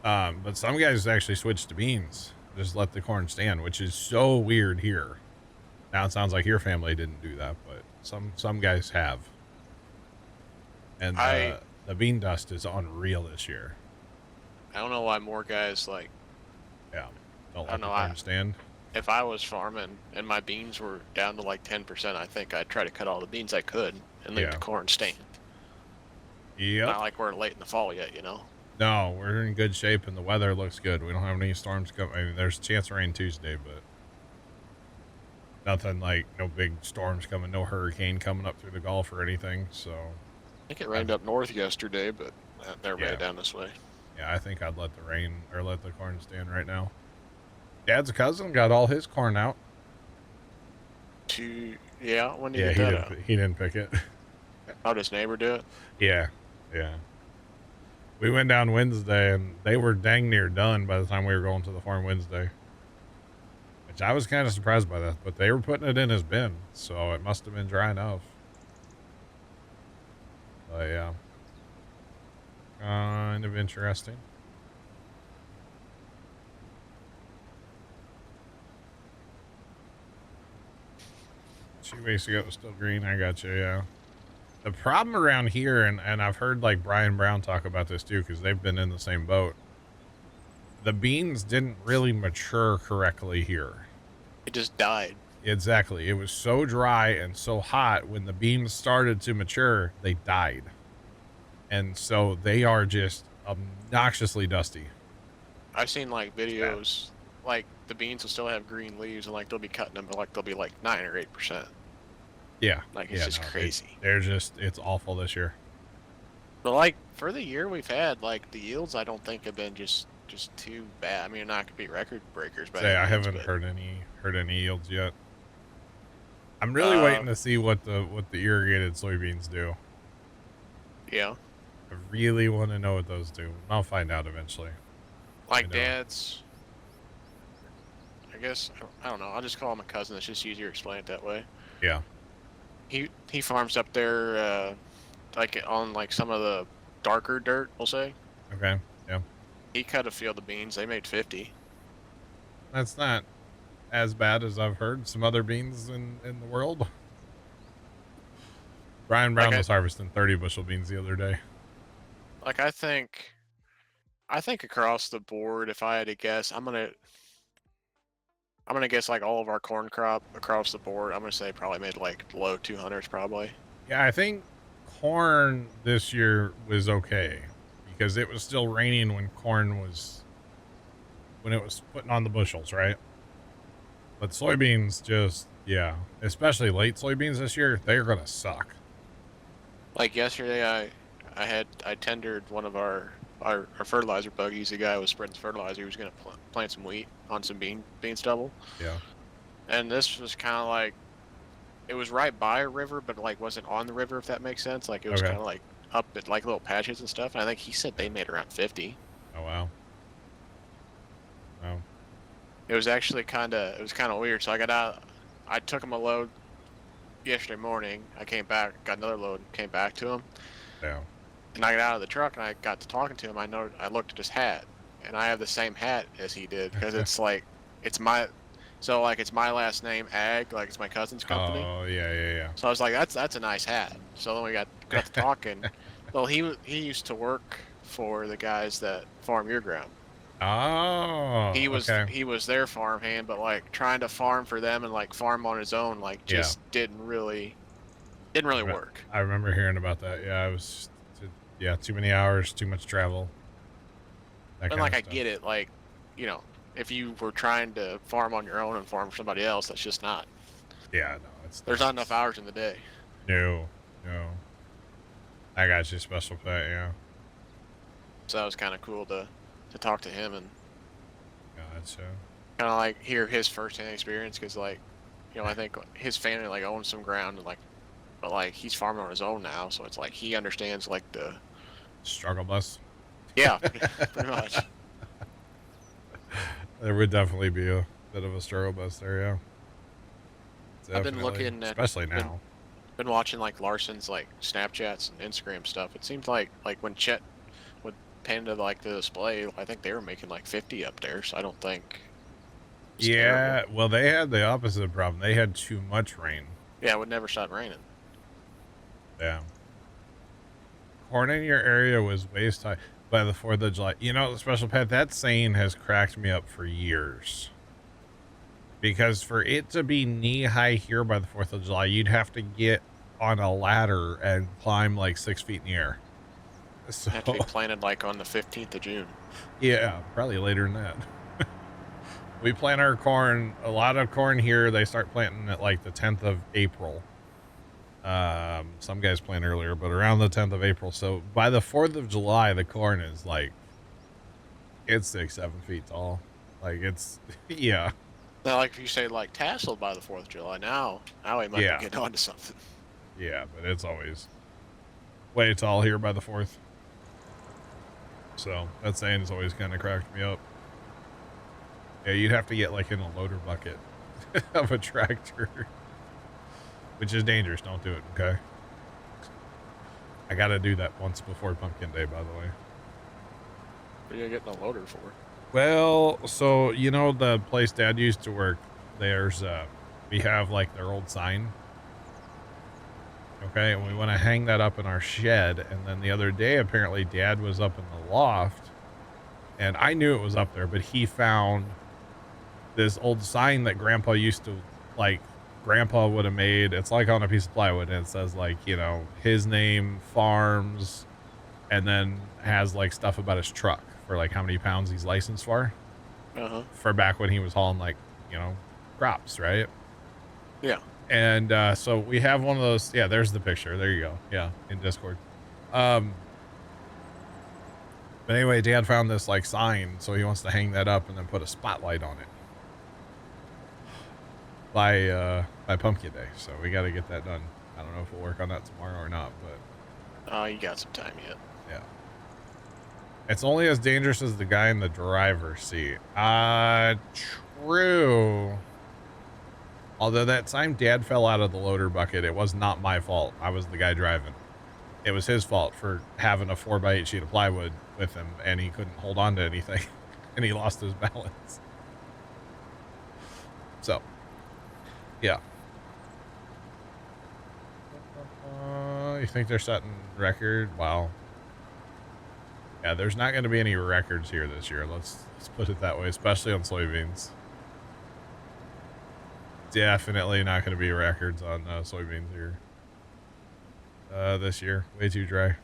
Speaker 1: But some guys actually switched to beans, just let the corn stand, which is so weird here. Now it sounds like your family didn't do that, but some guys have. And the bean dust is unreal this year.
Speaker 2: I don't know why more guys like.
Speaker 1: Yeah, don't
Speaker 2: I
Speaker 1: let
Speaker 2: don't
Speaker 1: the
Speaker 2: know,
Speaker 1: corn stand.
Speaker 2: If I was farming and my beans were down to like 10%, I think I'd try to cut all the beans I could and leave the corn stand.
Speaker 1: Yep.
Speaker 2: Not like we're late in the fall yet, you know?
Speaker 1: No, we're in good shape and the weather looks good. We don't have any storms coming. I mean, there's a chance of rain Tuesday, but nothing like no big storms coming, no hurricane coming up through the Gulf or anything. So
Speaker 2: I think it rained up north yesterday, but they're made down this way.
Speaker 1: Yeah, I think I'd let the rain or let the corn stand right now. Dad's cousin got all his corn out.
Speaker 2: Yeah, when did he get that out?
Speaker 1: He didn't pick it.
Speaker 2: How does neighbor do it?
Speaker 1: Yeah. We went down Wednesday and they were dang near done by the time we were going to the farm Wednesday. Which I was kind of surprised by that, but they were putting it in his bin, so it must have been dry enough. But yeah. Kind of interesting. Two weeks ago it was still green. I got you, yeah. The problem around here, and I've heard like Brian Brown talk about this too, because they've been in the same boat. The beans didn't really mature correctly here.
Speaker 2: It just died.
Speaker 1: Exactly. It was so dry and so hot when the beans started to mature, they died. And so they are just obnoxiously dusty.
Speaker 2: I've seen like videos, like the beans will still have green leaves and like they'll be cutting them, but like they'll be like 9 or 8%.
Speaker 1: Yeah.
Speaker 2: Like it's just crazy.
Speaker 1: It's awful this year.
Speaker 2: But like for the year we've had, like the yields I don't think have been just too bad. I mean, they're not gonna be record breakers, but
Speaker 1: I haven't heard any yields yet. I'm really waiting to see what the irrigated soybeans do.
Speaker 2: Yeah.
Speaker 1: I really want to know what those do. I'll find out eventually.
Speaker 2: Like Dad's. I guess I don't know. I'll just call him a cousin. It's just easier to explain it that way.
Speaker 1: Yeah.
Speaker 2: He farms up there, like on like some of the darker dirt, we'll say.
Speaker 1: Okay. Yeah.
Speaker 2: He cut a field of beans. They made 50.
Speaker 1: That's not as bad as I've heard some other beans in the world. Brian Brown was harvesting 30 bushel beans the other day.
Speaker 2: Like I think across the board, if I had to guess, I'm gonna guess like all of our corn crop across the board. I'm gonna say probably made like low 200s probably.
Speaker 1: Yeah, I think corn this year was okay because it was still raining when it was putting on the bushels, right? But soybeans just, yeah, especially late soybeans this year, they're gonna suck.
Speaker 2: Like yesterday, I tendered one of our fertilizer buggies. The guy was spreading fertilizer. He was gonna plant some wheat on some bean stubble.
Speaker 1: Yeah.
Speaker 2: And this was kind of like, it was right by a river, but like wasn't on the river, if that makes sense. Like it was kind of like up at like little patches and stuff. And I think he said they made around 50.
Speaker 1: Oh wow. Wow.
Speaker 2: It was actually kind of weird. So I got out. I took him a load yesterday morning. I came back, got another load, and came back to him.
Speaker 1: Yeah.
Speaker 2: And I got out of the truck and I got to talking to him. I looked at his hat, and I have the same hat as he did because it's like it's my last name Ag, like it's my cousin's company.
Speaker 1: Oh yeah.
Speaker 2: So I was like, that's a nice hat. So then we got to talking. Well, he used to work for the guys that farm your ground.
Speaker 1: Oh.
Speaker 2: He was their farm hand, but like trying to farm for them and like farm on his own, like just didn't really work.
Speaker 1: I remember hearing about that. Yeah, it was too many hours, too much travel.
Speaker 2: And like I get it, like, you know, if you were trying to farm on your own and farm for somebody else, that's just not.
Speaker 1: Yeah, no,
Speaker 2: there's not enough hours in the day.
Speaker 1: No. I got you, special pet, yeah.
Speaker 2: So that was kind of cool to talk to him and
Speaker 1: gotcha.
Speaker 2: kind of like hear his firsthand experience, because like, you know, I think his family like owns some ground and like, but like he's farming on his own now, so it's like he understands like the
Speaker 1: struggle bus.
Speaker 2: Yeah, pretty much.
Speaker 1: There would definitely be a bit of a struggle bus there, yeah. Definitely.
Speaker 2: I've been looking at,
Speaker 1: especially now.
Speaker 2: Been watching like Larson's like Snapchats and Instagram stuff. It seems like when Chet would pan to like the display, I think they were making like 50 up there. So I don't think.
Speaker 1: Yeah, terrible. Well, they had the opposite problem. They had too much rain.
Speaker 2: Yeah, it would never stop raining.
Speaker 1: Yeah. Corn in your area was waist high by the 4th of July. You know, the special pet, that saying has cracked me up for years. Because for it to be knee-high here by the 4th of July, you'd have to get on a ladder and climb like 6 feet in the air. So,
Speaker 2: have to be planted like on the 15th of June.
Speaker 1: Yeah, probably later than that. We plant our corn, a lot of corn here, they start planting at like the 10th of April. Some guys plant earlier, but around the 10th of April. So by the 4th of July, the corn is like, it's 6-7 feet tall. Like it's, yeah.
Speaker 2: Now, like if you say like tasseled by the 4th of July, now we might be getting onto something.
Speaker 1: Yeah, but it's always way tall here by the 4th. So that saying has always kind of cracked me up. Yeah, you'd have to get like in a loader bucket of a tractor, which is dangerous. Don't do it, okay? I got to do that once before Pumpkin Day, by the way.
Speaker 2: What are you getting a loader for?
Speaker 1: Well, so, you know, the place Dad used to work, there's, we have like their old sign. Okay, and we want to hang that up in our shed. And then the other day, apparently Dad was up in the loft and I knew it was up there, but he found this old sign that Grandpa used to, like, Grandpa would have made. It's like on a piece of plywood, and it says like, you know, his name, farms, and then has like stuff about his truck for like how many pounds he's licensed for. For back when he was hauling like, you know, crops, right?
Speaker 2: Yeah.
Speaker 1: And so we have one of those. Yeah, there's the picture. There you go. Yeah, in Discord. But anyway, Dad found this like sign, so he wants to hang that up and then put a spotlight on it. By by Pumpkin Day, so we got to get that done. I don't know if we'll work on that tomorrow or not, but
Speaker 2: Oh, you got some time yet.
Speaker 1: yeah. It's only as dangerous as the guy in the driver's seat. True. Although that time Dad fell out of the loader bucket, it was not my fault. I was the guy driving. It was his fault for having a 4x8 sheet of plywood with him, and he couldn't hold on to anything, and he lost his balance. So, yeah. You think they're setting record? Wow. Yeah, there's not going to be any records here this year. Let's put it that way, especially on soybeans. Definitely not going to be records on soybeans here. This year, way too dry.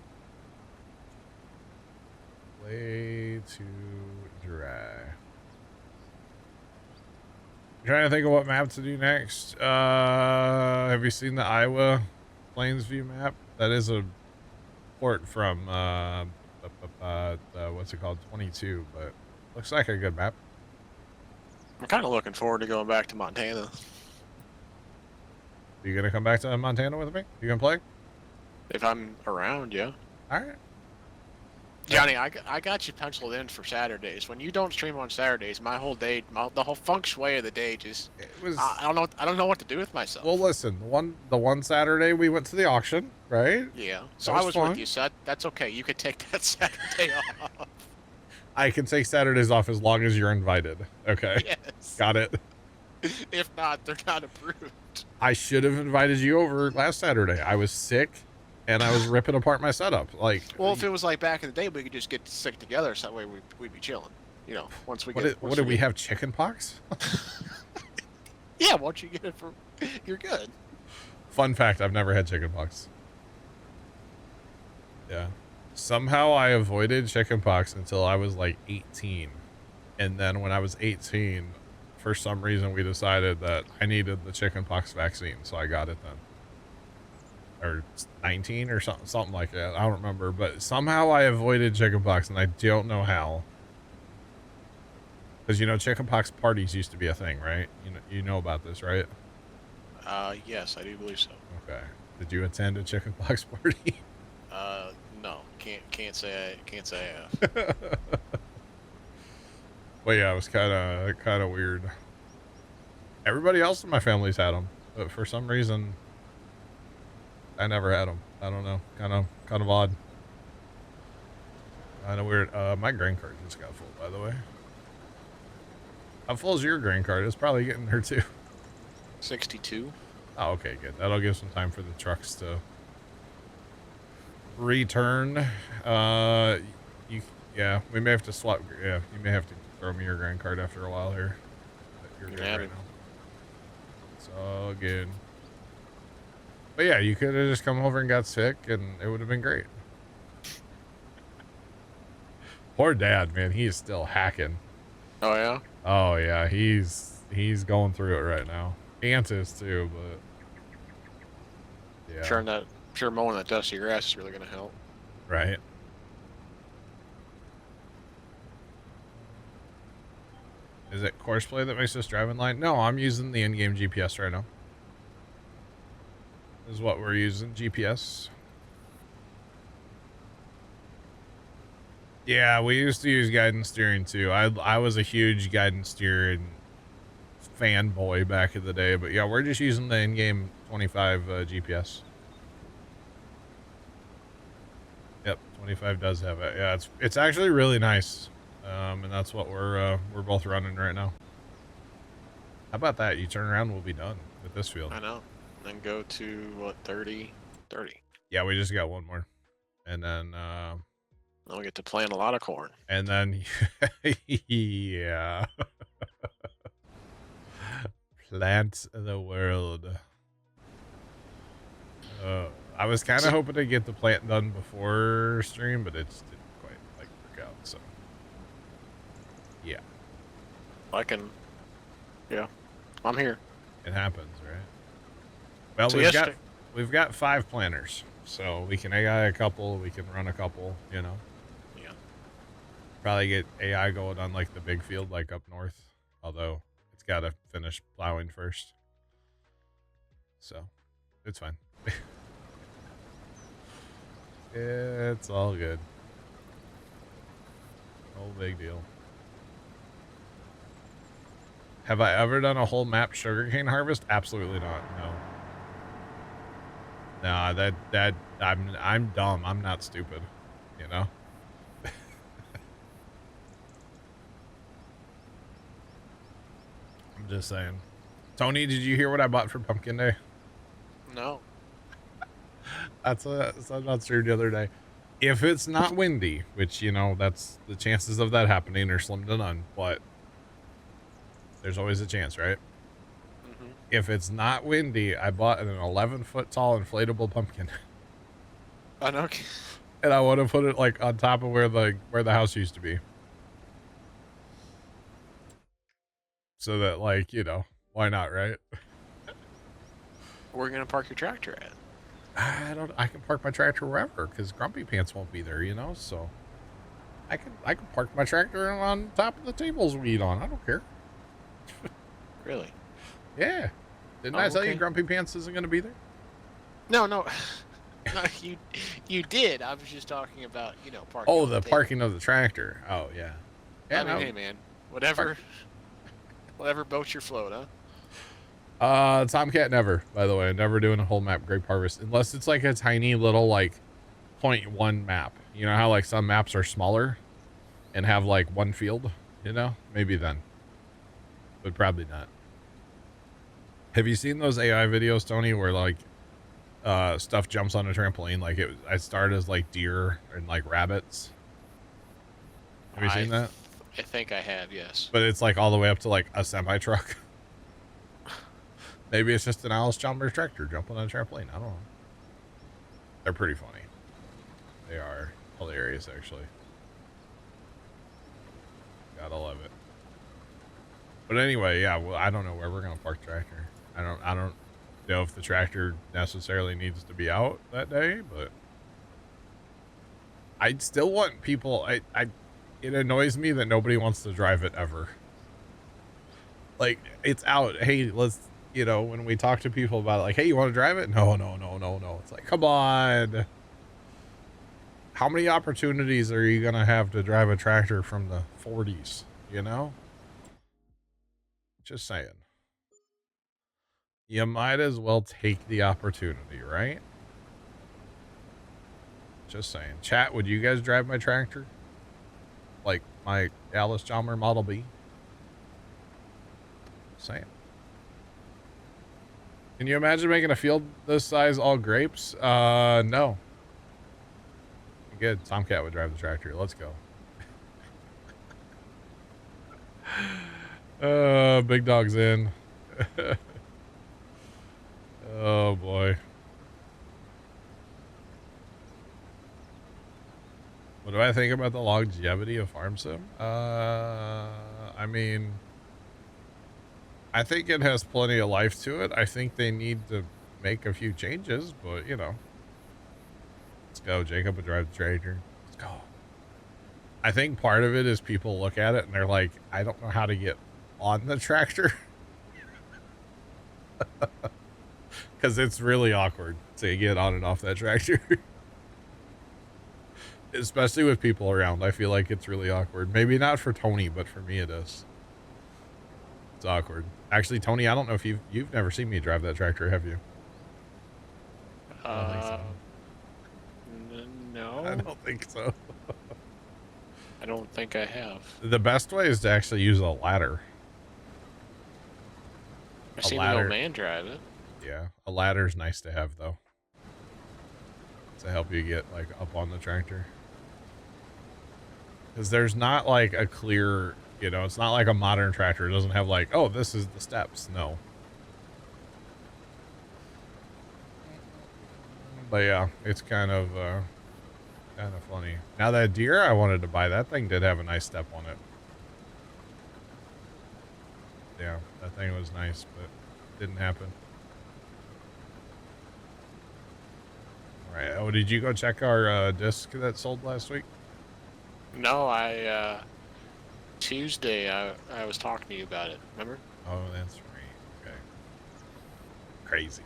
Speaker 1: Way too dry. I'm trying to think of what map to do next. Have you seen the Iowa Plains View map? That is a port from what's it called, 22, but looks like a good map.
Speaker 2: I'm kind of looking forward to going back to Montana.
Speaker 1: Are you gonna come back to Montana with me? You gonna play?
Speaker 2: If I'm around, yeah.
Speaker 1: All right.
Speaker 2: Johnny, I got you penciled in for Saturdays. When you don't stream on Saturdays, my whole day, the whole feng shui of the day just,
Speaker 1: It was.
Speaker 2: I don't know what to do with myself.
Speaker 1: Well, listen. The one Saturday we went to the auction, right?
Speaker 2: Yeah. So
Speaker 1: That
Speaker 2: I
Speaker 1: was
Speaker 2: was
Speaker 1: fun.
Speaker 2: with you, so that's okay. You could take that Saturday off.
Speaker 1: I can take Saturdays off as long as you're invited. Okay.
Speaker 2: Yes.
Speaker 1: Got it.
Speaker 2: If not, they're not approved.
Speaker 1: I should have invited you over last Saturday. I was sick, and I was ripping apart my setup. Like,
Speaker 2: Well, if it was like back in the day, we could just get sick together, so that way we'd be chilling. You know, once we get.
Speaker 1: what did we have? Chicken pox?
Speaker 2: Yeah, once you get it, you're good.
Speaker 1: Fun fact: I've never had chicken pox. Yeah. Somehow I avoided chicken pox until I was like 18, and then when I was 18, for some reason we decided that I needed the chicken pox vaccine, so I got it then. Or 19 or something like that. I don't remember, but somehow I avoided chickenpox, and I don't know how. Because you know, chickenpox parties used to be a thing, right? You know about this, right?
Speaker 2: Yes, I do believe so.
Speaker 1: Okay. Did you attend a chickenpox party?
Speaker 2: No, can't say I have.
Speaker 1: Well, yeah, it was kind of weird. Everybody else in my family's had them, but for some reason, I never had them. I don't know. Kind of odd. Kind of weird. My grain card just got full, by the way. How full is your grain card? It's probably getting there too.
Speaker 2: 62.
Speaker 1: Oh, okay, good. That'll give some time for the trucks to return. Yeah, we may have to swap. Yeah, you may have to throw me your grain card after a while here. But you're good right now. It's all good. But yeah, you could have just come over and got sick, and it would have been great. Poor Dad, man, he is still hacking.
Speaker 2: Oh yeah.
Speaker 1: Oh yeah, he's going through it right now. Aunt is too, but yeah.
Speaker 2: Sure, mowing that dusty grass is really gonna help.
Speaker 1: Right. Is it Courseplay that makes this driving line? No, I'm using the in-game GPS right now. This is what we're using, GPS. Yeah, we used to use guidance steering too. I was a huge guidance steering fanboy back in the day, but yeah, we're just using the in-game 25 GPS. Yep, 25 does have it. Yeah, it's actually really nice, and that's what we're both running right now. How about that? You turn around, we'll be done with this field.
Speaker 2: I know. And then go to what, 30?
Speaker 1: Yeah, we just got one more, and then
Speaker 2: I'll get to plant a lot of corn.
Speaker 1: and then yeah, plant the world. I was kind of hoping to get the plant done before stream, but it just didn't quite work out. So yeah,
Speaker 2: Yeah, I'm here.
Speaker 1: it happens, right? Well,
Speaker 2: So
Speaker 1: we've got 5 planters, so we can AI a couple, we can run a couple, you know.
Speaker 2: Yeah.
Speaker 1: Probably get AI going on like the big field, like up north. Although it's got to finish plowing first. So it's fine. It's all good. No big deal. Have I ever done a whole map sugarcane harvest? Absolutely not. No. Nah, that I'm dumb. I'm not stupid. You know? I'm just saying. Tony, did you hear what I bought for Pumpkin Day?
Speaker 2: No.
Speaker 1: That's not true the other day. If it's not windy, which, you know, that's the chances of that happening are slim to none, but there's always a chance, right?
Speaker 2: Mm-hmm.
Speaker 1: If it's not windy, I bought an 11-foot tall inflatable pumpkin.
Speaker 2: I know.
Speaker 1: And I want to put it like on top of where the house used to be. So that, like, you know, why not, right?
Speaker 2: Where are you gonna park your tractor at?
Speaker 1: I can park my tractor wherever because Grumpy Pants won't be there, you know, so I can park my tractor on top of the tables we eat on. I don't care.
Speaker 2: Really?
Speaker 1: Yeah. Didn't I tell you Grumpy Pants isn't going to be there?
Speaker 2: No, no. No, you did. I was just talking about, you know, parking.
Speaker 1: Oh, the parking of the tractor. Oh, yeah. Yeah,
Speaker 2: I mean, hey, man, whatever boats your float, huh?
Speaker 1: Tomcat never, by the way. Never doing a whole map grape harvest unless it's like a tiny little like 0.1 map. You know how like some maps are smaller and have like one field, you know? Maybe then. But probably not. Have you seen those AI videos, Tony, where like stuff jumps on a trampoline? Like I started as like deer and like rabbits. Have you seen that?
Speaker 2: I think I have, yes.
Speaker 1: But it's like all the way up to like a semi truck. Maybe it's just an Alice Chalmers tractor jumping on a trampoline. I don't know. They're pretty funny. They are hilarious, actually. Gotta love it. But anyway, yeah. Well, I don't know where we're gonna park the tractor. I don't know if the tractor necessarily needs to be out that day, but I still want people. It annoys me that nobody wants to drive it ever. Like, it's out. Hey, let's, you know, when we talk to people about it, like, hey, you want to drive it? No. It's like, come on. How many opportunities are you going to have to drive a tractor from the 40s, you know? Just saying. You might as well take the opportunity, right? Just saying. Chat, would you guys drive my tractor? Like my Alice Chalmers Model B? Saying. Can you imagine making a field this size all grapes? No. Good. Tomcat would drive the tractor. Let's go. Big dog's in. Oh boy. What do I think about the longevity of Farm Sim? I mean, I think it has plenty of life to it. I think they need to make a few changes, but you know. Let's go. Jacob would drive the tractor. Let's go. I think part of it is people look at it and they're like, I don't know how to get on the tractor. Because it's really awkward to get on and off that tractor. Especially with people around. I feel like it's really awkward. Maybe not for Tony, but for me it is. It's awkward. Actually, Tony, I don't know if you've never seen me drive that tractor, have you?
Speaker 2: I don't think so. No.
Speaker 1: I don't think so.
Speaker 2: I don't think I have.
Speaker 1: The best way is to actually use a ladder.
Speaker 2: I've seen an old man drive it.
Speaker 1: Yeah, a ladder's nice to have though. To help you get like up on the tractor. Because there's not like a clear, you know, it's not like a modern tractor. It doesn't have like, oh, this is the steps. No. But yeah, it's kind of funny. Now that deer I wanted to buy, that thing did have a nice step on it. Yeah, that thing was nice, but didn't happen. All right. Oh, did you go check our disc that sold last week?
Speaker 2: No, Tuesday I was talking to you about it. Remember?
Speaker 1: Oh, that's right. Okay. Crazy.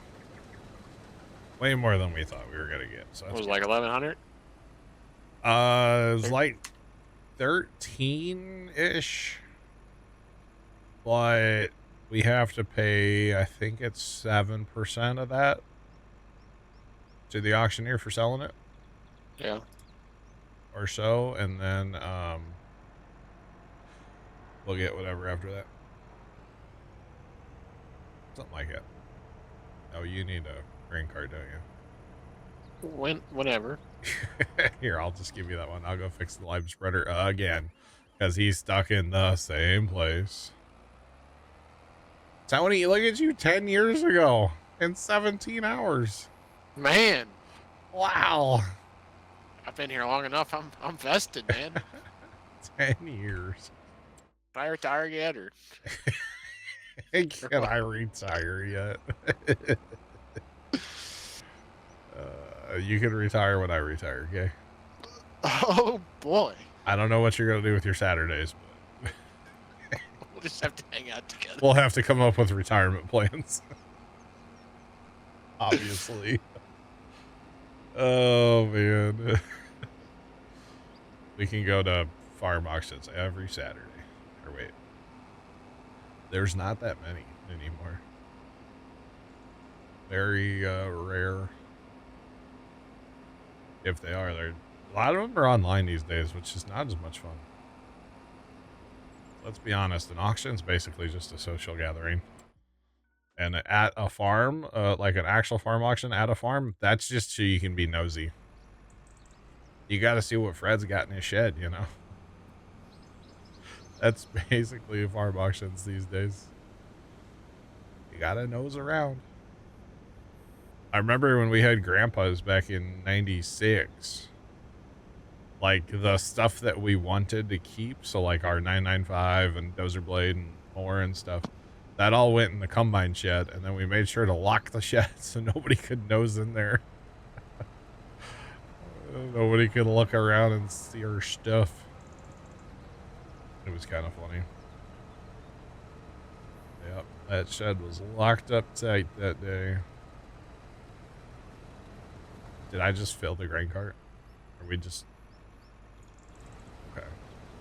Speaker 1: Way more than we thought we were gonna get. So
Speaker 2: It
Speaker 1: that's
Speaker 2: was
Speaker 1: good.
Speaker 2: like 1100.
Speaker 1: It was like 13-ish, but we have to pay, I think it's 7% of that to the auctioneer for selling it
Speaker 2: Yeah.
Speaker 1: or so, and then we'll get whatever after that. Something like it. Oh, you need a green card, don't you?
Speaker 2: Whenever.
Speaker 1: Here, I'll just give you that one. I'll go fix the live spreader again because he's stuck in the same place. Tony, look at you 10 years ago in 17 hours.
Speaker 2: Man,
Speaker 1: Wow.
Speaker 2: I've been here long enough. I'm vested, man.
Speaker 1: 10 years.
Speaker 2: Did I retire yet, or?
Speaker 1: Can I retire yet? You can retire when I retire, okay?
Speaker 2: Oh boy.
Speaker 1: I don't know what you're going to do with your Saturdays, but
Speaker 2: We'll just have to hang out together.
Speaker 1: we'll have to come up with retirement plans. Obviously. Oh, man. We can go to farm auctions every Saturday. Or wait. There's not that many anymore. Very rare. If they are, a lot of them are online these days, which is not as much fun. Let's be honest, an auction is basically just a social gathering. And at a farm, like an actual farm auction at a farm, that's just so you can be nosy. You got to see what Fred's got in his shed, you know? That's basically farm auctions these days. You got to nose around. I remember when we had grandpas back in 96, like the stuff that we wanted to keep. So like our 995 and dozer blade and mower and stuff, that all went in the combine shed. And then we made sure to lock the shed so nobody could nose in there. Nobody could look around and see our stuff. It was kind of funny. Yep, that shed was locked up tight that day. Did I just fill the grain cart? Or we just... Okay.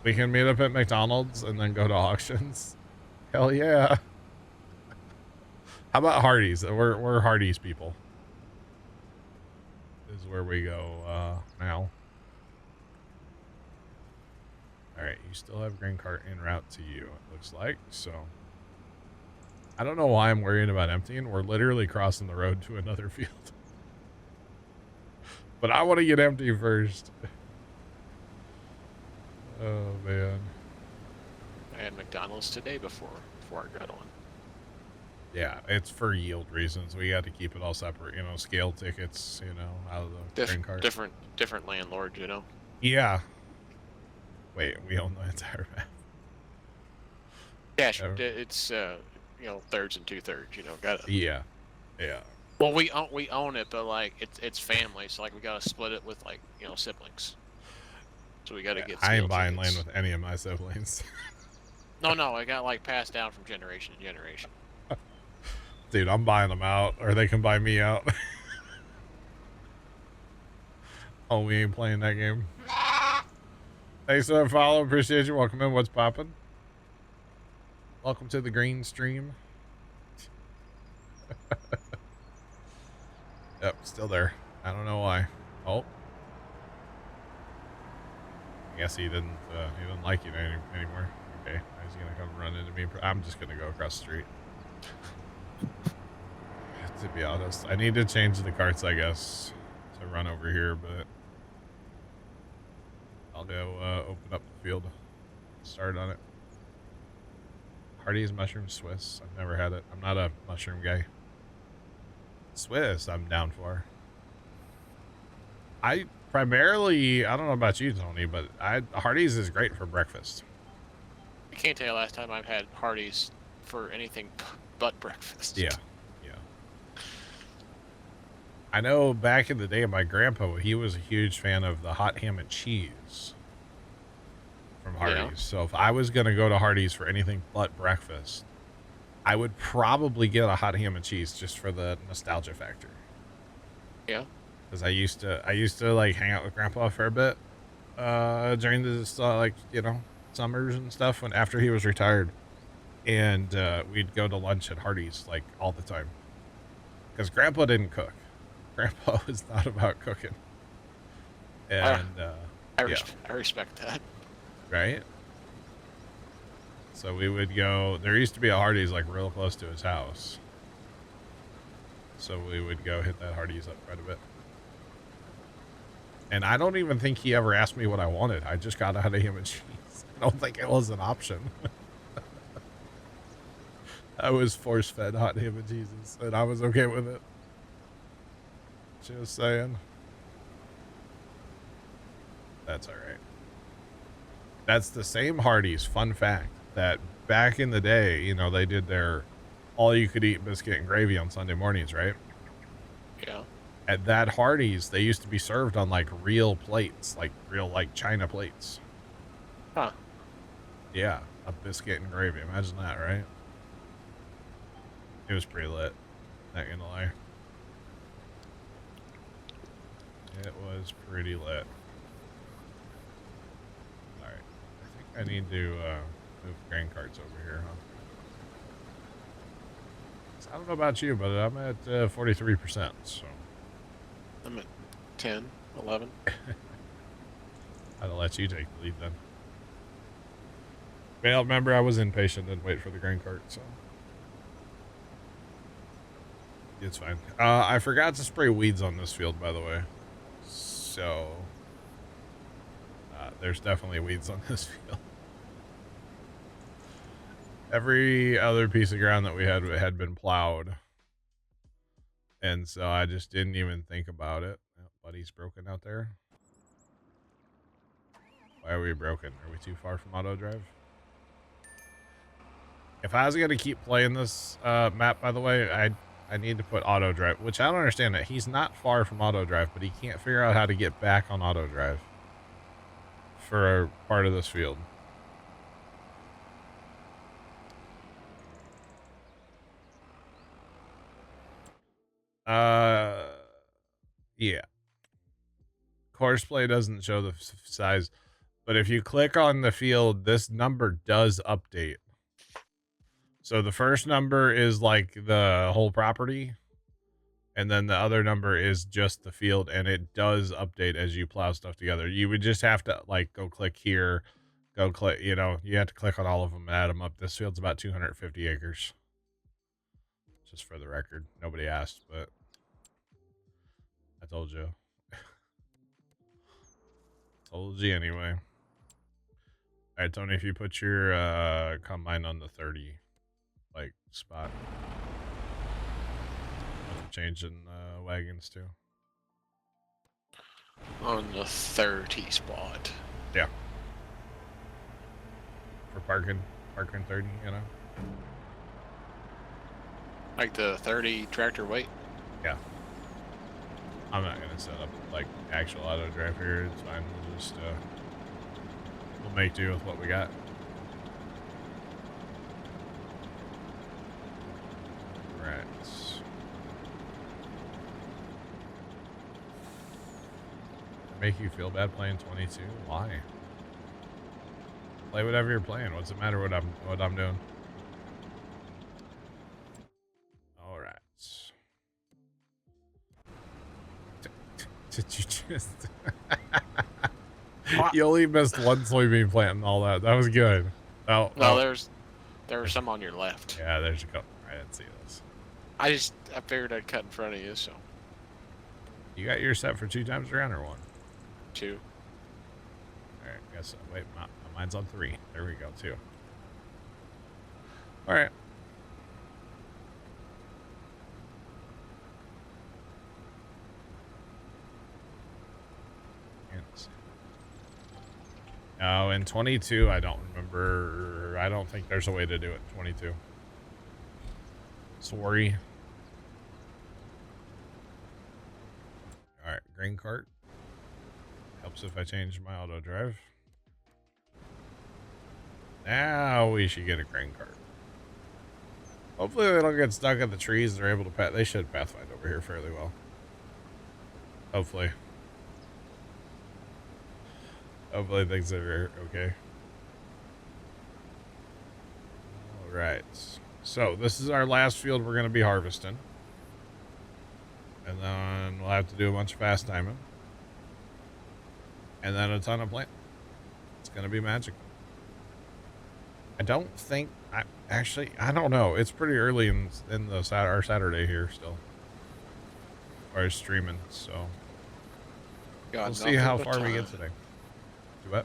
Speaker 1: We can meet up at McDonald's and then go to auctions. Hell yeah. How about Hardee's? We're Hardee's people. This is where we go now. Alright, you still have grain cart en route to you, it looks like. So, I don't know why I'm worried about emptying. We're literally crossing the road to another field. But I want to get empty first. Oh, man.
Speaker 2: I had McDonald's today before I got on.
Speaker 1: Yeah, it's for yield reasons. We got to keep it all separate. You know, scale tickets, you know, out of the grain cart.
Speaker 2: Different landlords, you know?
Speaker 1: Yeah. Wait, we own the entire map.
Speaker 2: Yeah, it's, you know, thirds and 2/3, you know, gotta...
Speaker 1: Yeah. Yeah.
Speaker 2: Well, we own it, but like it's family, so like we gotta split it with like, you know, siblings. So we gotta get.
Speaker 1: I ain't buying land with any of my siblings.
Speaker 2: No, I got like passed down from generation to generation.
Speaker 1: Dude, I'm buying them out, or they can buy me out. Oh, we ain't playing that game. Thanks for the follow. Appreciate you. Welcome in. What's poppin'? Welcome to the green stream. Yep, still there. I don't know why. Oh. I guess he didn't like you anymore. Okay, he's gonna come run into me. I'm just gonna go across the street. To be honest, I need to change the carts, I guess, to run over here, but I'll go open up the field, start on it. Hardee's mushroom Swiss. I've never had it. I'm not a mushroom guy. Swiss, I'm down for. I primarily, I don't know about you, Tony, but Hardee's is great for breakfast.
Speaker 2: I can't tell you last time I've had Hardee's for anything but breakfast.
Speaker 1: Yeah. I know back in the day, my grandpa, he was a huge fan of the hot ham and cheese from Hardee's. Yeah. So if I was going to go to Hardee's for anything but breakfast, I would probably get a hot ham and cheese just for the nostalgia factor.
Speaker 2: Yeah.
Speaker 1: Because I used to like hang out with Grandpa for a bit during the like, you know, summers and stuff when after he was retired, and we'd go to lunch at Hardee's like all the time because Grandpa didn't cook. Grandpa was not about cooking, and yeah,
Speaker 2: I respect that.
Speaker 1: right. So we would go. There used to be a Hardee's like real close to his house, so we would go hit that Hardee's up quite a bit. And I don't even think he ever asked me what I wanted. I just got out of him and cheese. I don't think it was an option. I was force-fed hot ham and cheeses, and I was okay with it. Just saying. That's all right. That's the same Hardee's, fun fact, that back in the day, you know, they did their all-you-could-eat biscuit and gravy on Sunday mornings, right?
Speaker 2: Yeah.
Speaker 1: At that Hardee's, they used to be served on, like, real plates, like, real, like, China plates.
Speaker 2: Huh.
Speaker 1: Yeah, a biscuit and gravy. Imagine that, right? It was pretty lit. Not gonna lie. It was pretty lit. Alright. I think I need to move grain carts over here, huh? So I don't know about you, but I'm at 43%, so.
Speaker 2: I'm at 10, 11.
Speaker 1: I'd let you take the lead then. Well, remember, I was impatient and wait for the grain cart, so. It's fine. I forgot to spray weeds on this field, by the way. So, there's definitely weeds on this field. Every other piece of ground that we had been plowed. And so I just didn't even think about it. Oh, buddy's broken out there. Why are we broken? Are we too far from auto drive? If I was going to keep playing this map, by the way, I need to put auto drive, which I don't understand that. He's not far from auto drive, but he can't figure out how to get back on auto drive for part of this field. Yeah. Courseplay doesn't show the size, but if you click on the field, this number does update. So the first number is like the whole property, and then the other number is just the field, and it does update as you plow stuff together. You would just have to like go click here, go click, you know, you have to click on all of them and add them up. This field's about 250 acres. Just for the record, nobody asked, but I told you. Told you anyway. All right, Tony, if you put your combine on the 30 like spot, what I'm changing wagons to.
Speaker 2: On the 30 spot.
Speaker 1: Yeah. For parking 30, you know.
Speaker 2: Like the 30 tractor weight?
Speaker 1: Yeah. I'm not gonna set up like actual auto drive here. It's fine. We'll just we'll make do with what we got. Right. Make you feel bad playing 22? Why? Play whatever you're playing. What's it matter what I'm doing? All right. Did you just? You only missed one soybean plant and all that. That was good. Oh
Speaker 2: no, there was some on your left.
Speaker 1: Yeah, there's a couple. I didn't see this.
Speaker 2: I figured I'd cut in front of you, so.
Speaker 1: You got yours set for 2 times around or 1?
Speaker 2: 2.
Speaker 1: All right, guess so. Wait, mine's on 3. There we go, 2. All right. No, in 22, I don't remember. I don't think there's a way to do it in 22. Sorry. All right, grain cart. Helps if I change my auto drive. Now we should get a grain cart. Hopefully they don't get stuck in the trees and they're able to they should pathfind over here fairly well. Hopefully. Hopefully things are okay. All right. So this is our last field we're going to be harvesting. And then we'll have to do a bunch of fast timing. And then a ton of planting. It's going to be magical. I don't think... I don't know. It's pretty early in the our Saturday here still. Or streaming, so...
Speaker 2: Got
Speaker 1: we'll see how
Speaker 2: but
Speaker 1: far we
Speaker 2: time.
Speaker 1: get today. Do what?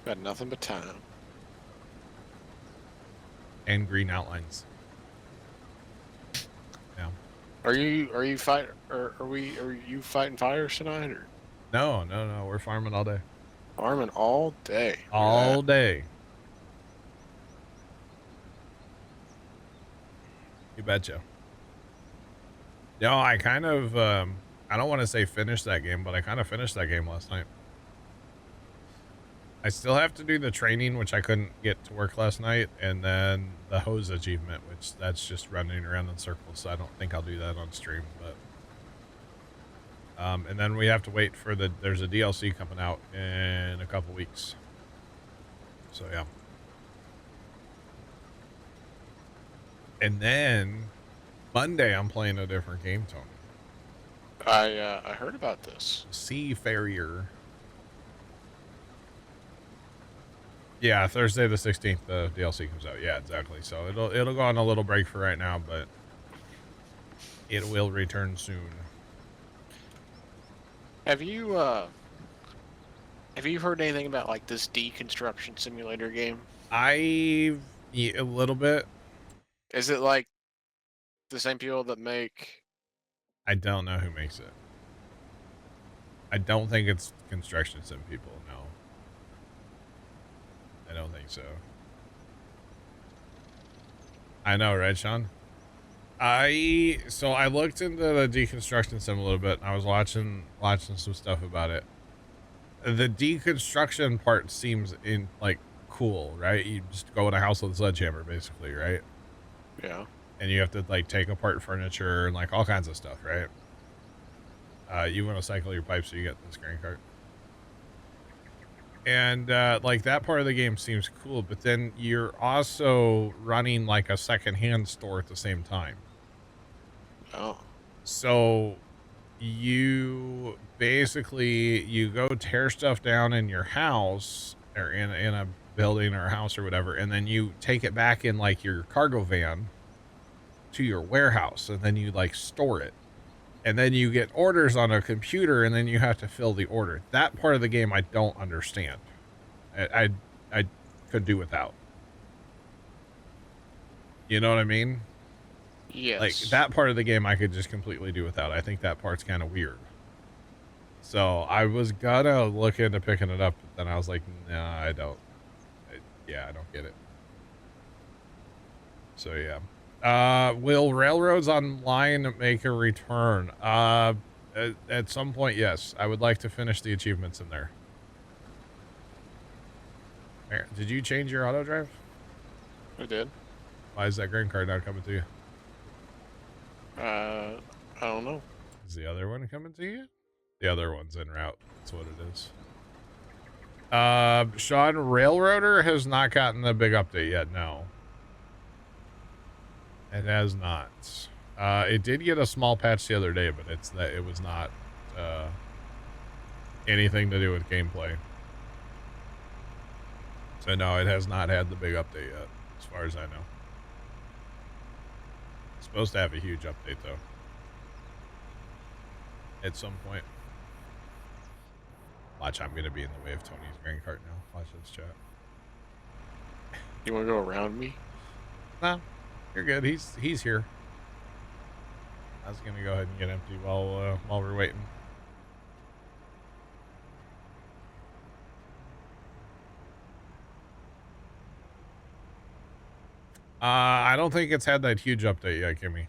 Speaker 2: Got nothing but time.
Speaker 1: And green outlines. Yeah.
Speaker 2: Are you fight or are you fighting fires tonight or
Speaker 1: No, we're farming all day.
Speaker 2: farming all day?
Speaker 1: All day. You betcha. No, I kind of I don't want to say finish that game, but I kind of finished that game last night. I still have to do the training, which I couldn't get to work last night, and then the hose achievement, which that's just running around in circles, so I don't think I'll do that on stream, but and then we have to wait for there's a DLC coming out in a couple weeks. So yeah. And then Monday I'm playing a different game, Tony.
Speaker 2: I heard about this.
Speaker 1: Seafarrier. Yeah, Thursday the 16th, the DLC comes out. Yeah, exactly. So it'll go on a little break for right now, but it will return soon.
Speaker 2: Have you heard anything about like this deconstruction simulator game?
Speaker 1: A little bit.
Speaker 2: Is it like the same people that make?
Speaker 1: I don't know who makes it. I don't think it's Construction Sim people, no. I don't think so. I know, right, Sean? So I looked into the deconstruction sim a little bit. And I was watching some stuff about it. The deconstruction part seems cool, right? You just go in a house with a sledgehammer, basically, right?
Speaker 2: Yeah.
Speaker 1: And you have to like take apart furniture and like all kinds of stuff, right? You want to cycle your pipes so you get this grain cart. And like that part of the game seems cool, but then you're also running like a secondhand store at the same time.
Speaker 2: Oh.
Speaker 1: So you basically you go tear stuff down in your house or in a building or a house or whatever, and then you take it back in like your cargo van to your warehouse, and then you like store it. And then you get orders on a computer, and then you have to fill the order. That part of the game I don't understand. I could do without. You know what I mean?
Speaker 2: Yes.
Speaker 1: Like, that part of the game I could just completely do without. I think that part's kind of weird. So, I was gonna look into picking it up, but then I was like, nah, I don't. I don't get it. So, yeah. Will Railroads Online make a return? At some point, yes. I would like to finish the achievements in there. Did you change your auto drive?
Speaker 2: I did.
Speaker 1: Why is that grain card not coming to you?
Speaker 2: I don't know.
Speaker 1: Is the other one coming to you? The other one's en route. That's what it is. Sean, Railroader has not gotten the big update yet, no. It has not. It did get a small patch the other day, but it was not anything to do with gameplay. So no, it has not had the big update yet, as far as I know. It's supposed to have a huge update though. At some point. Watch, I'm gonna be in the way of Tony's grain cart now. Watch this chat.
Speaker 2: You want to go around me?
Speaker 1: No. You're good. He's here. I was gonna go ahead and get empty while we're waiting. I don't think it's had that huge update yet, Kimmy.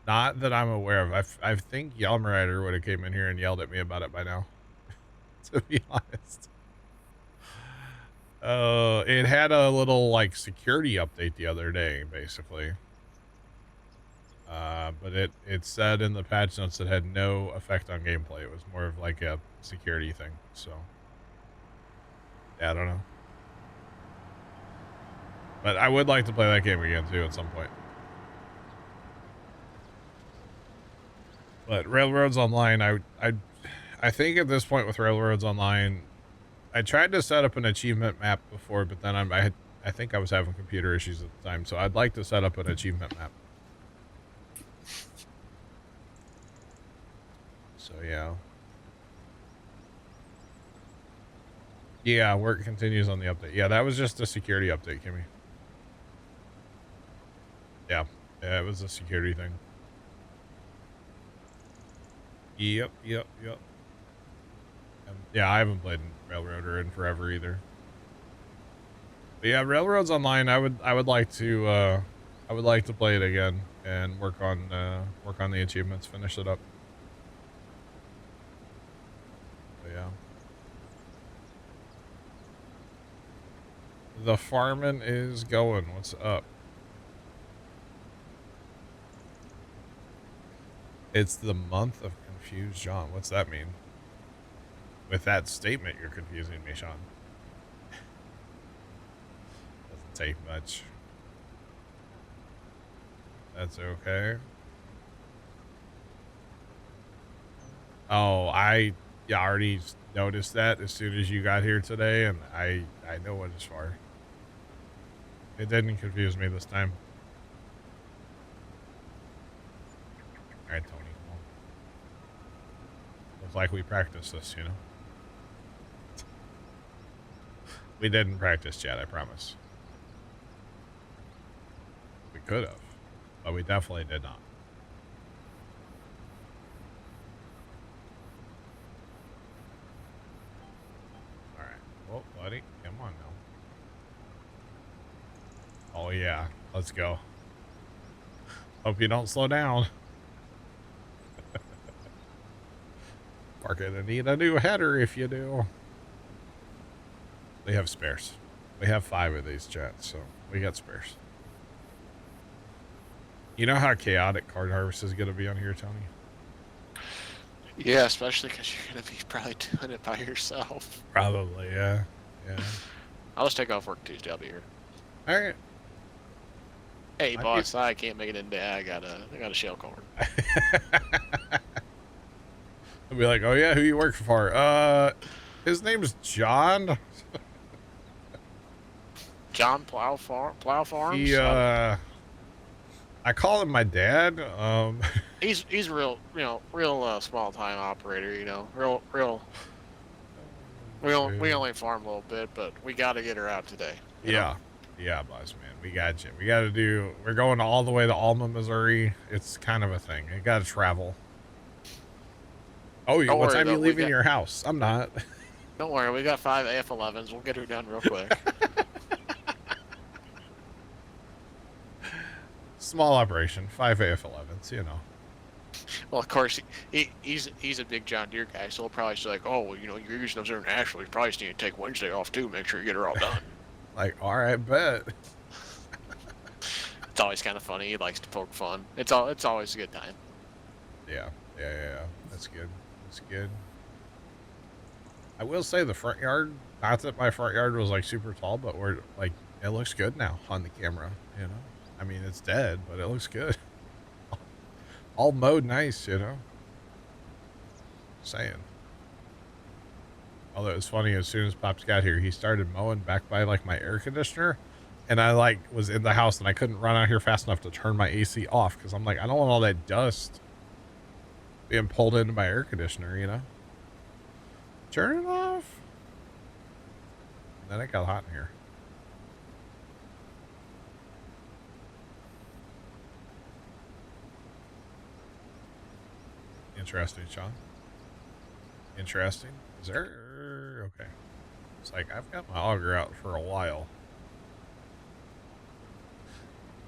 Speaker 1: Not that I'm aware of. I think Yelm Rider would have came in here and yelled at me about it by now. To be honest. It had a little like security update the other day, basically. But it said in the patch notes it had no effect on gameplay. It was more of like a security thing. So yeah, I don't know. But I would like to play that game again too at some point. But Railroads Online, I think at this point with Railroads Online, I tried to set up an achievement map before, but then I think I was having computer issues at the time, so I'd like to set up an achievement map. So yeah. Yeah, work continues on the update. Yeah, that was just a security update, Kimmy. Yeah, it was a security thing. Yep. Yeah, I haven't played Railroader in forever either. But yeah, Railroads Online, I would like to play it again and work on the achievements, finish it up. But yeah. The farming is going. What's up? It's the month of confused John. What's that mean? With that statement, you're confusing me, Sean. Doesn't take much. That's okay. Oh, I already noticed that as soon as you got here today, and I know what it's for. It didn't confuse me this time. All right, Tony. Well, looks like we practiced this, you know? We didn't practice yet, I promise. We could have, but we definitely did not. All right. Well, buddy, come on now. Oh, yeah. Let's go. Hope you don't slow down. We're gonna need a new header if you do. We have spares. We have 5 of these jets, so we got spares. You know how chaotic Card Harvest is gonna be on here, Tony?
Speaker 2: Yeah, especially because you're gonna be probably doing it by yourself.
Speaker 1: Probably, yeah. Yeah.
Speaker 2: I'll just take off work Tuesday. I'll be here.
Speaker 1: All right.
Speaker 2: Hey, boss, I can't make it in today. I got a shell corn.
Speaker 1: I'll be like, oh yeah, who you work for? His name's John.
Speaker 2: John Plow Farms.
Speaker 1: He, I call him my dad.
Speaker 2: He's real, real small time operator. You know, real. We only farm a little bit, but we got to get her out today.
Speaker 1: Yeah. Yeah, boss man. We got you. We're going all the way to Alma, Missouri. It's kind of a thing. You got to travel. Oh, what time are you leaving your house? I'm not.
Speaker 2: Don't worry. We got 5 AF11s. We'll get her done real quick.
Speaker 1: Small operation. 5 AF11s, you know.
Speaker 2: Well, of course, he's a big John Deere guy, so he'll probably say, like, oh, well, you're using those international. You probably need to take Wednesday off, too. Make sure you get her all done.
Speaker 1: Like, all right, bet.
Speaker 2: It's always kind of funny. He likes to poke fun. It's always a good time.
Speaker 1: Yeah. That's good. I will say the front yard, not that my front yard was like super tall, but we're like, it looks good now on the camera, you know? I mean, it's dead, but it looks good. All mowed nice, you know? Saying. Although it's funny, as soon as Pops got here, he started mowing back by like my air conditioner, and I like was in the house and I couldn't run out here fast enough to turn my AC off because I'm like, I don't want all that dust being pulled into my air conditioner, you know? Turn it off. And then it got hot in here. Interesting, Sean. Interesting. Is there... Okay. It's like, I've got my auger out for a while.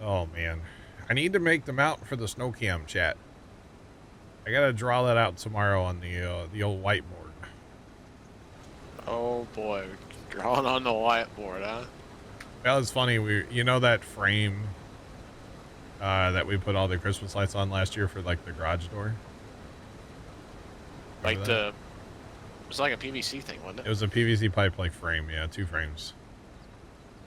Speaker 1: Oh, man. I need to make the mount for the snow cam, chat. I gotta draw that out tomorrow on the old whiteboard.
Speaker 2: Oh, boy. Drawing on the whiteboard, huh?
Speaker 1: Well, it's funny. You know that frame that we put all the Christmas lights on last year for like the garage door.
Speaker 2: Like
Speaker 1: Remember that?
Speaker 2: it was like a PVC thing, wasn't
Speaker 1: It
Speaker 2: it?
Speaker 1: was a PVC pipe like frame, yeah, 2 frames.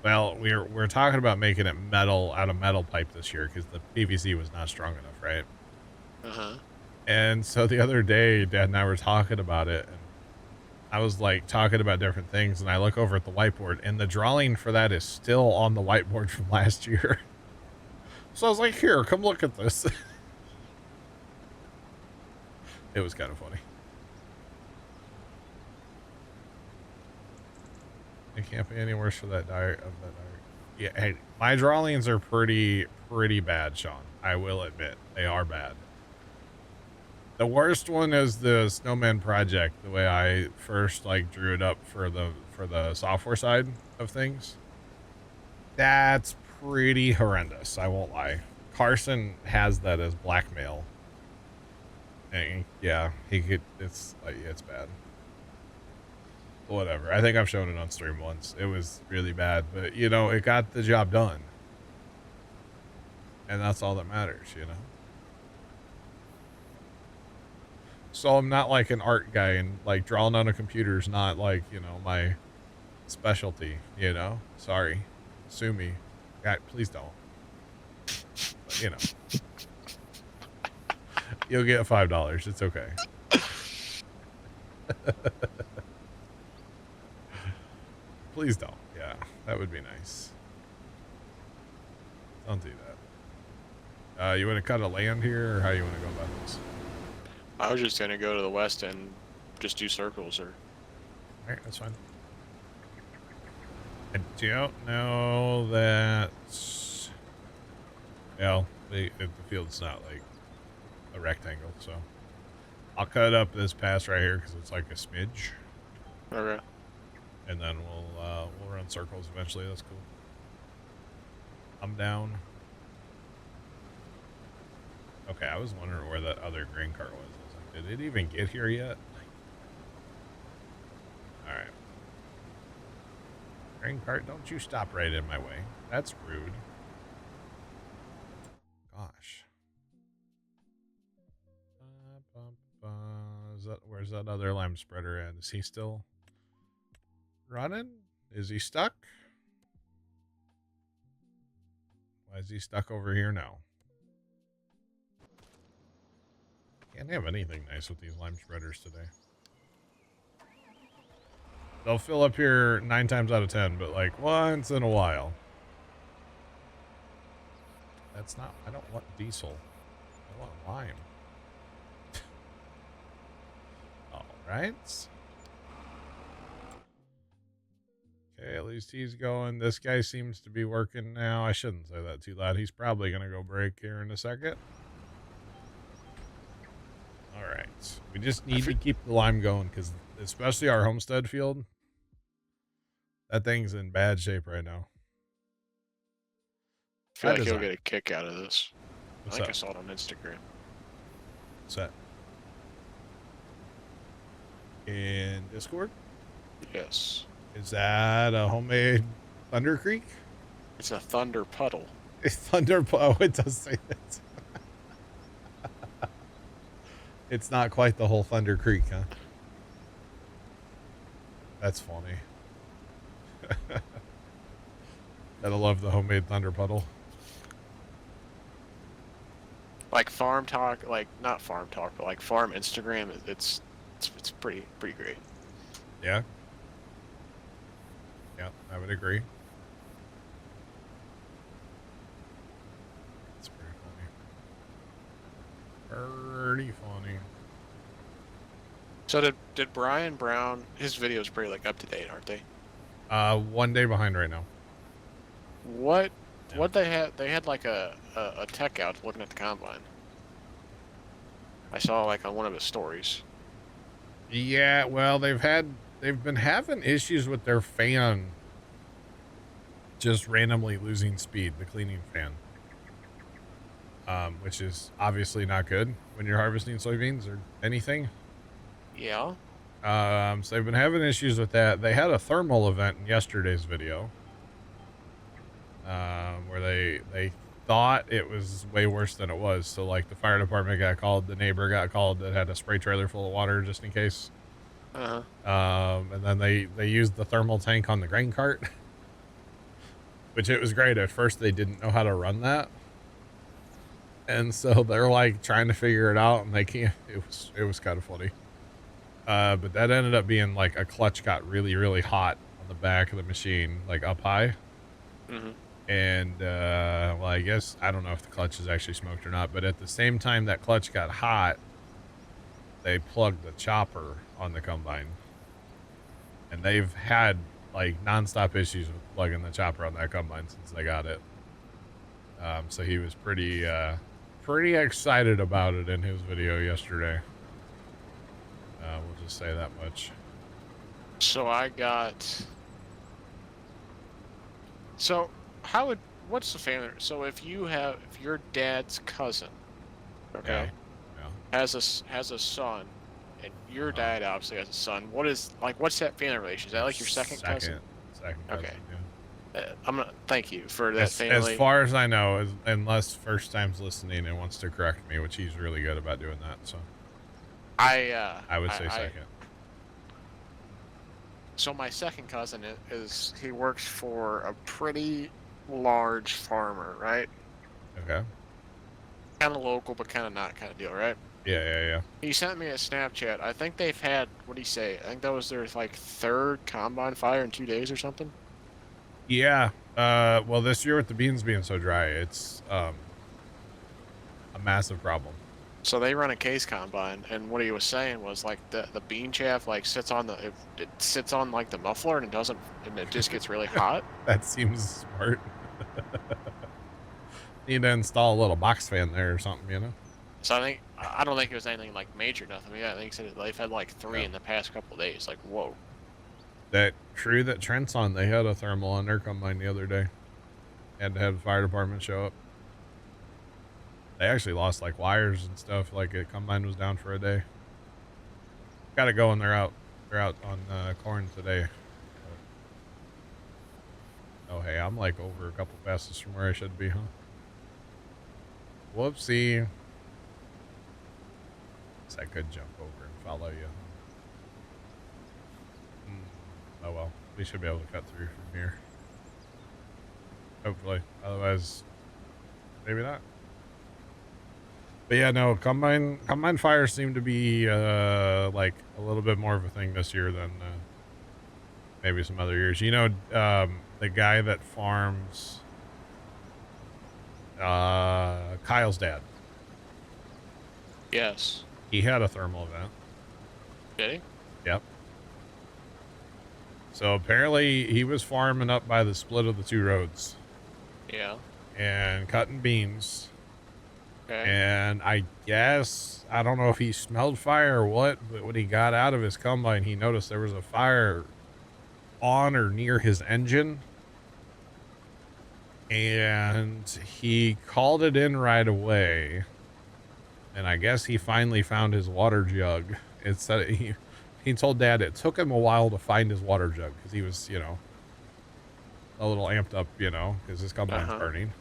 Speaker 1: Well, we're talking about making it metal out of metal pipe this year because the PVC was not strong enough, right?
Speaker 2: Uh-huh.
Speaker 1: And so the other day, Dad and I were talking about it, and I was like talking about different things, and I look over at the whiteboard, and the drawing for that is still on the whiteboard from last year. So I was like, here, come look at this. It was kind of funny. It can't be any worse for that diet of that diet. Yeah, hey, my drawings are pretty bad, Sean. I will admit they are bad. The worst one is the snowman project. The way I first like drew it up for the software side of things. That's pretty horrendous. I won't lie. Carson has that as blackmail. And yeah, he could. It's like it's bad. Whatever. I think I've shown it on stream once. It was really bad, but you know, it got the job done. And that's all that matters, you know? So I'm not like an art guy, and like drawing on a computer is not like, you know, my specialty, you know? Sorry. Sue me. God, please don't. But, you know. You'll get $5. It's okay. Please don't. Yeah, that would be nice. Don't do that. You want to cut a land here, or how you want to go about this?
Speaker 2: I was just gonna go to the west and just do circles, or
Speaker 1: Alright, that's fine. I don't know that... Well, the field's not like a rectangle, so... I'll cut up this pass right here because it's like a smidge.
Speaker 2: okay.
Speaker 1: And then we'll run circles eventually. That's cool. I'm down. Okay, I was wondering where that other grain cart was. I was like, did it even get here yet? All right. Grain cart, don't you stop right in my way. That's rude. Gosh. Where's that other lime spreader at? Is he still running? Is he stuck? Why is he stuck over here now? Can't have anything nice with these lime spreaders today. They'll fill up here 9 times out of 10, but like once in a while. That's not, I don't want diesel. I want lime. All right. Okay, at least he's going. This guy seems to be working now. I shouldn't say that too loud. He's probably going to go break here in a second. All right. We just need to keep the lime going because especially our homestead field, that thing's in bad shape right now.
Speaker 2: I feel like he'll get a kick out of this.
Speaker 1: What's
Speaker 2: I think
Speaker 1: up?
Speaker 2: I saw it on Instagram.
Speaker 1: What's that? In Discord?
Speaker 2: Yes.
Speaker 1: Is that a homemade Thunder Creek?
Speaker 2: It's a thunder puddle.
Speaker 1: It's Thunder. Oh, it does say that. It's not quite the whole Thunder Creek, huh? That's funny. Gotta love the homemade Thunder Puddle.
Speaker 2: Like farm talk, like not farm talk, but like farm Instagram. It's pretty great.
Speaker 1: Yeah. Yeah, I would agree. It's pretty funny. Pretty funny.
Speaker 2: So did Brian Brown? His videos pretty like up to date, aren't they?
Speaker 1: 1 day behind right now.
Speaker 2: What
Speaker 1: Yeah.
Speaker 2: what they had? They had like a tech out looking at the combine. I saw like on one of his stories.
Speaker 1: Yeah, well, they've been having issues with their fan just randomly losing speed, the cleaning fan. Which is obviously not good when you're harvesting soybeans or anything.
Speaker 2: Yeah.
Speaker 1: So they've been having issues with that. They had a thermal event in yesterday's video. Where they thought it was way worse than it was. So like the fire department got called, the neighbor got called that had a spray trailer full of water just in case. And then they used the thermal tank on the grain cart, which it was great. At first they didn't know how to run that. And so they're like trying to figure it out and they can't. It was kind of funny. But that ended up being like a clutch got really, really hot on the back of the machine, like up high. And, well, I guess, I don't know if the clutch is actually smoked or not, but at the same time that clutch got hot, they plugged the chopper on the combine. And they've had like nonstop issues with plugging the chopper on that combine since they got it. So he was pretty excited about it in his video yesterday. We'll just say that much.
Speaker 2: So what's the family? So if your dad's cousin, okay, has a son, and your dad obviously has a son, what's that family relation? Is that like your second cousin?
Speaker 1: Second cousin,
Speaker 2: okay.
Speaker 1: Yeah.
Speaker 2: I'm gonna thank you for that family.
Speaker 1: As far as I know, unless first time's listening and wants to correct me, which he's really good about doing that. So I would say second.
Speaker 2: So my second cousin he works for a pretty large farmer, right?
Speaker 1: Okay.
Speaker 2: Kind of local, but kind of not kind of deal, right?
Speaker 1: Yeah.
Speaker 2: He sent me a Snapchat. I think they've had, what did he say? I think that was their like third combine fire in 2 days or something.
Speaker 1: Yeah. Well, this year with the beans being so dry, it's a massive problem.
Speaker 2: So they run a case combine, and what he was saying was like the bean chaff like sits on it sits on like the muffler and it just gets really hot.
Speaker 1: That seems smart. Need to install a little box fan there or something, you know.
Speaker 2: So I don't think it was anything like major nothing. Yeah, I think he said they've had like 3 in the past couple of days. Like whoa.
Speaker 1: That crew that Trent's on, they had a thermal on their combine the other day. Had to have the fire department show up. They actually lost like wires and stuff. Like a combine was down for a day. Got to go and they're out on corn today. Oh hey, I'm like over a couple passes from where I should be, huh? Whoopsie. Guess I could jump over and follow you. Oh well, we should be able to cut through from here. Hopefully. Otherwise, maybe not. But yeah, no, combine fires seem to be like a little bit more of a thing this year than maybe some other years. You know, the guy that farms Kyle's dad.
Speaker 2: Yes.
Speaker 1: He had a thermal event.
Speaker 2: Did he?
Speaker 1: Yep. So apparently he was farming up by the split of the 2 roads.
Speaker 2: Yeah.
Speaker 1: And cutting beans.
Speaker 2: Okay.
Speaker 1: And I guess, I don't know if he smelled fire or what, but when he got out of his combine, he noticed there was a fire on or near his engine. And he called it in right away. And I guess he finally found his water jug. It said he told Dad it took him a while to find his water jug because he was, you know, a little amped up, you know, because his combine's burning.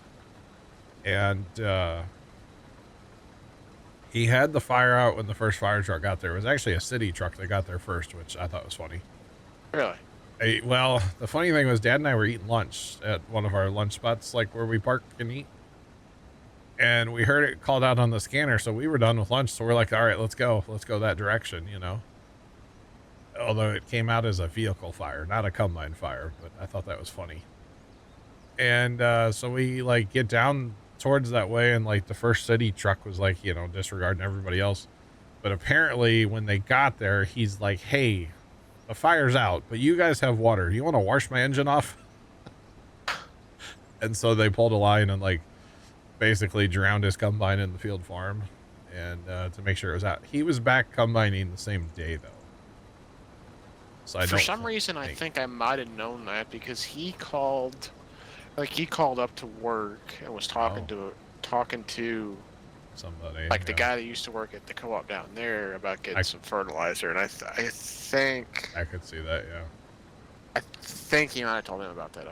Speaker 1: And he had the fire out when the first fire truck got there. It was actually a city truck that got there first, which I thought was funny.
Speaker 2: Really?
Speaker 1: Well, the funny thing was Dad and I were eating lunch at one of our lunch spots, like where we park and eat. And we heard it called out on the scanner, so we were done with lunch. So we're like, all right, let's go that direction, you know. Although it came out as a vehicle fire, not a combine fire, but I thought that was funny. And so we like get down towards that way, and like the first city truck was like, you know, disregarding everybody else. But apparently when they got there, he's like, hey, the fire's out, but you guys have water. You want to wash my engine off? And so they pulled a line and like basically drowned his combine in the field farm, and to make sure it was out. He was back combining the same day though. So
Speaker 2: for some reason I think I might have known that because he called up to work and was talking to
Speaker 1: somebody,
Speaker 2: like the guy that used to work at the co-op down there about getting some fertilizer, and I think
Speaker 1: I could see that. Yeah,
Speaker 2: I think he might have told him about that.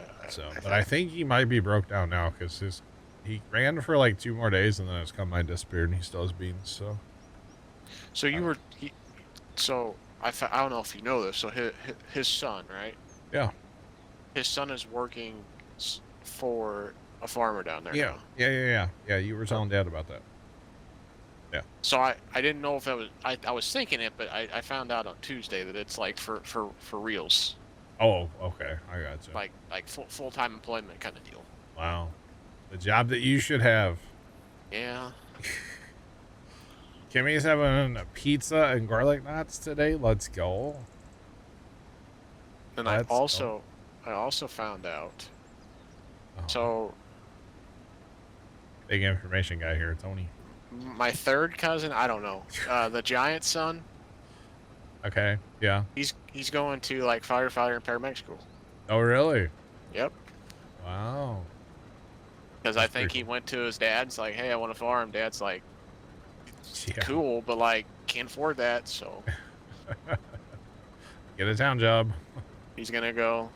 Speaker 1: But I think he might be broke down now because he ran for like 2 more days, and then his combine disappeared, and he still has beans. So
Speaker 2: So you were, so I don't know if you know this. So his son, right?
Speaker 1: yeah,
Speaker 2: His son is working for a farmer down there
Speaker 1: yeah,
Speaker 2: now.
Speaker 1: yeah. You were telling Dad about that. Yeah.
Speaker 2: So I didn't know if that was I was thinking it, but I found out on Tuesday that it's like for reals,
Speaker 1: Oh, okay. I got you.
Speaker 2: like full-time employment kind of deal.
Speaker 1: Wow, the job that you should have.
Speaker 2: Yeah.
Speaker 1: Kimmy's having a pizza and garlic knots today. Let's go.
Speaker 2: And
Speaker 1: Let's
Speaker 2: I also found out.
Speaker 1: Oh,
Speaker 2: So
Speaker 1: big information guy here, Tony.
Speaker 2: my third cousin, I don't know, the giant son,
Speaker 1: Okay. Yeah.
Speaker 2: he's going to like firefighter and paramedic school.
Speaker 1: Oh, really?
Speaker 2: Yep.
Speaker 1: Wow.
Speaker 2: Because I
Speaker 1: That's
Speaker 2: think
Speaker 1: pretty
Speaker 2: he
Speaker 1: cool.
Speaker 2: went to his dad's like, hey, I want to farm. Dad's like,
Speaker 1: Yeah.
Speaker 2: cool, but like can't afford that, so
Speaker 1: Get a town job.
Speaker 2: he's gonna go.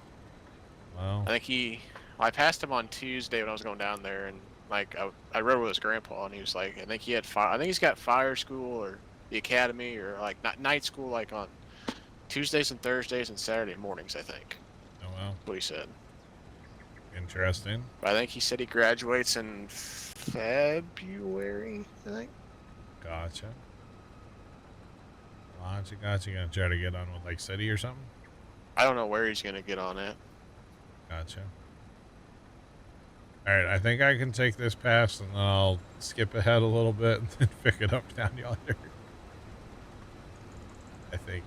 Speaker 1: Wow.
Speaker 2: I think I passed him on Tuesday when I was going down there, and like I rode with his grandpa, and he was like, I think he's got fire school or the academy or like night school like on Tuesdays and Thursdays and Saturday mornings, I think.
Speaker 1: Oh, wow.
Speaker 2: That's what he said.
Speaker 1: Interesting.
Speaker 2: But I think he said he graduates in February, I think.
Speaker 1: Gotcha. Gonna try to get on with like City or something?
Speaker 2: I don't know where he's gonna get on at.
Speaker 1: Gotcha. Alright, I think I can take this pass and then I'll skip ahead a little bit and then pick it up down yonder. I think.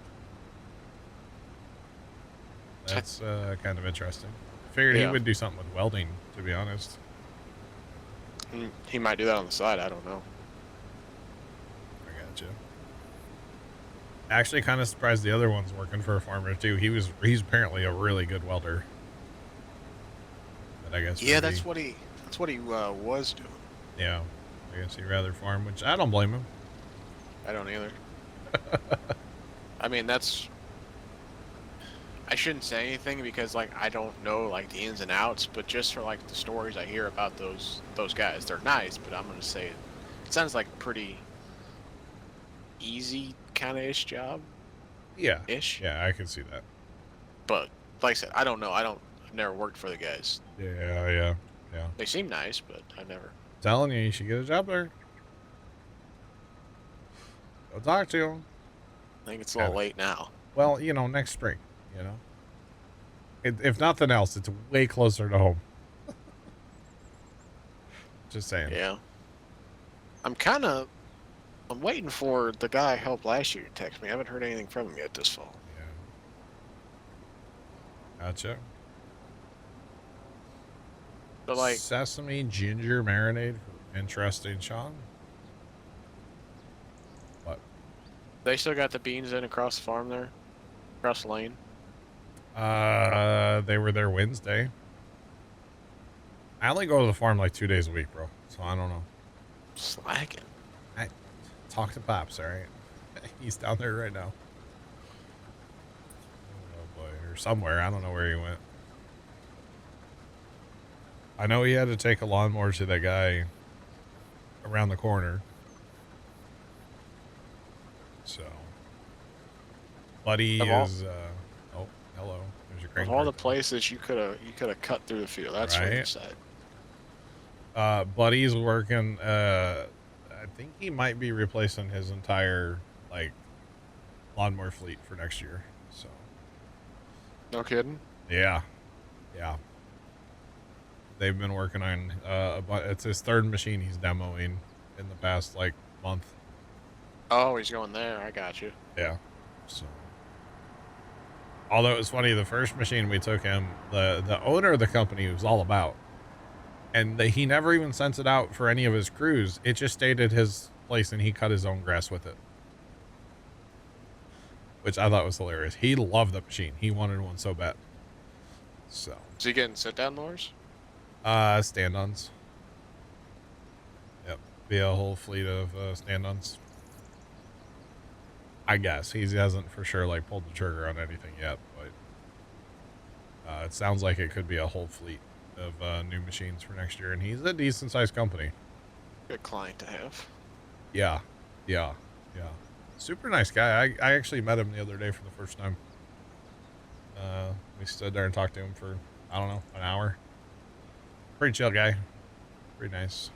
Speaker 1: That's kind of interesting. Figured he
Speaker 2: Yeah.
Speaker 1: would do something with welding, to be honest.
Speaker 2: He might do that on the side. I don't know.
Speaker 1: I gotcha. Actually, kind of surprised the other one's working for a farmer too. He's apparently a really good welder. But I guess
Speaker 2: Yeah,
Speaker 1: maybe-
Speaker 2: that's what he was doing.
Speaker 1: Yeah, I guess he'd rather farm, which I don't blame him.
Speaker 2: I don't either. I mean, I shouldn't say anything because like I don't know like the ins and outs, but just for like the stories I hear about those guys, they're nice. But I'm gonna say it sounds like pretty easy kind of ish job.
Speaker 1: Yeah,
Speaker 2: Ish.
Speaker 1: yeah, I can see that.
Speaker 2: But like I said, I don't know. I've never worked for the guys.
Speaker 1: Yeah.
Speaker 2: They seem nice, but I never.
Speaker 1: Telling you should get a job there. Go talk to him.
Speaker 2: I think it's a little
Speaker 1: Yeah.
Speaker 2: late now.
Speaker 1: Well, next spring. If nothing else, it's way closer to home. Just saying.
Speaker 2: Yeah. I'm waiting for the guy I helped last year to text me. I haven't heard anything from him yet this fall.
Speaker 1: Yeah. Gotcha.
Speaker 2: But like,
Speaker 1: Sesame ginger marinade. Interesting, Sean. What?
Speaker 2: they still got the beans in across the farm there, across the lane.
Speaker 1: They were there Wednesday. I only go to the farm like 2 days a week, bro. So I don't know.
Speaker 2: Slacking.
Speaker 1: Talk to Pops, all right? He's down there right now. Oh boy, or somewhere. I don't know where he went. I know he had to take a lawnmower to that guy around the corner. So, Buddy is. Oh, hello. There's your crane.
Speaker 2: Of all the
Speaker 1: car.
Speaker 2: places you could have cut through the field. That's what he
Speaker 1: Right.
Speaker 2: said.
Speaker 1: Buddy's working. I think he might be replacing his entire lawnmower fleet for next year. So.
Speaker 2: No kidding.
Speaker 1: Yeah. They've been working on it's his third machine he's demoing in the past month.
Speaker 2: Oh, he's going there. I got you.
Speaker 1: Yeah. So although it was funny, the first machine we took him, the owner of the company was all about. And he never even sent it out for any of his crews. It just stayed at his place and he cut his own grass with it. Which I thought was hilarious. He loved the machine. He wanted one so bad. So
Speaker 2: Is he getting sit down mowers?
Speaker 1: stand-ons. Yep. Be a whole fleet of stand-ons. I guess. He hasn't for sure pulled the trigger on anything yet, but it sounds like it could be a whole fleet. of new machines for next year, and he's a decent sized company.
Speaker 2: Good client to have.
Speaker 1: Yeah, yeah, yeah. Super nice guy. I actually met him the other day for the first time. We stood there and talked to him for, I don't know, an hour. Pretty chill guy. Pretty nice.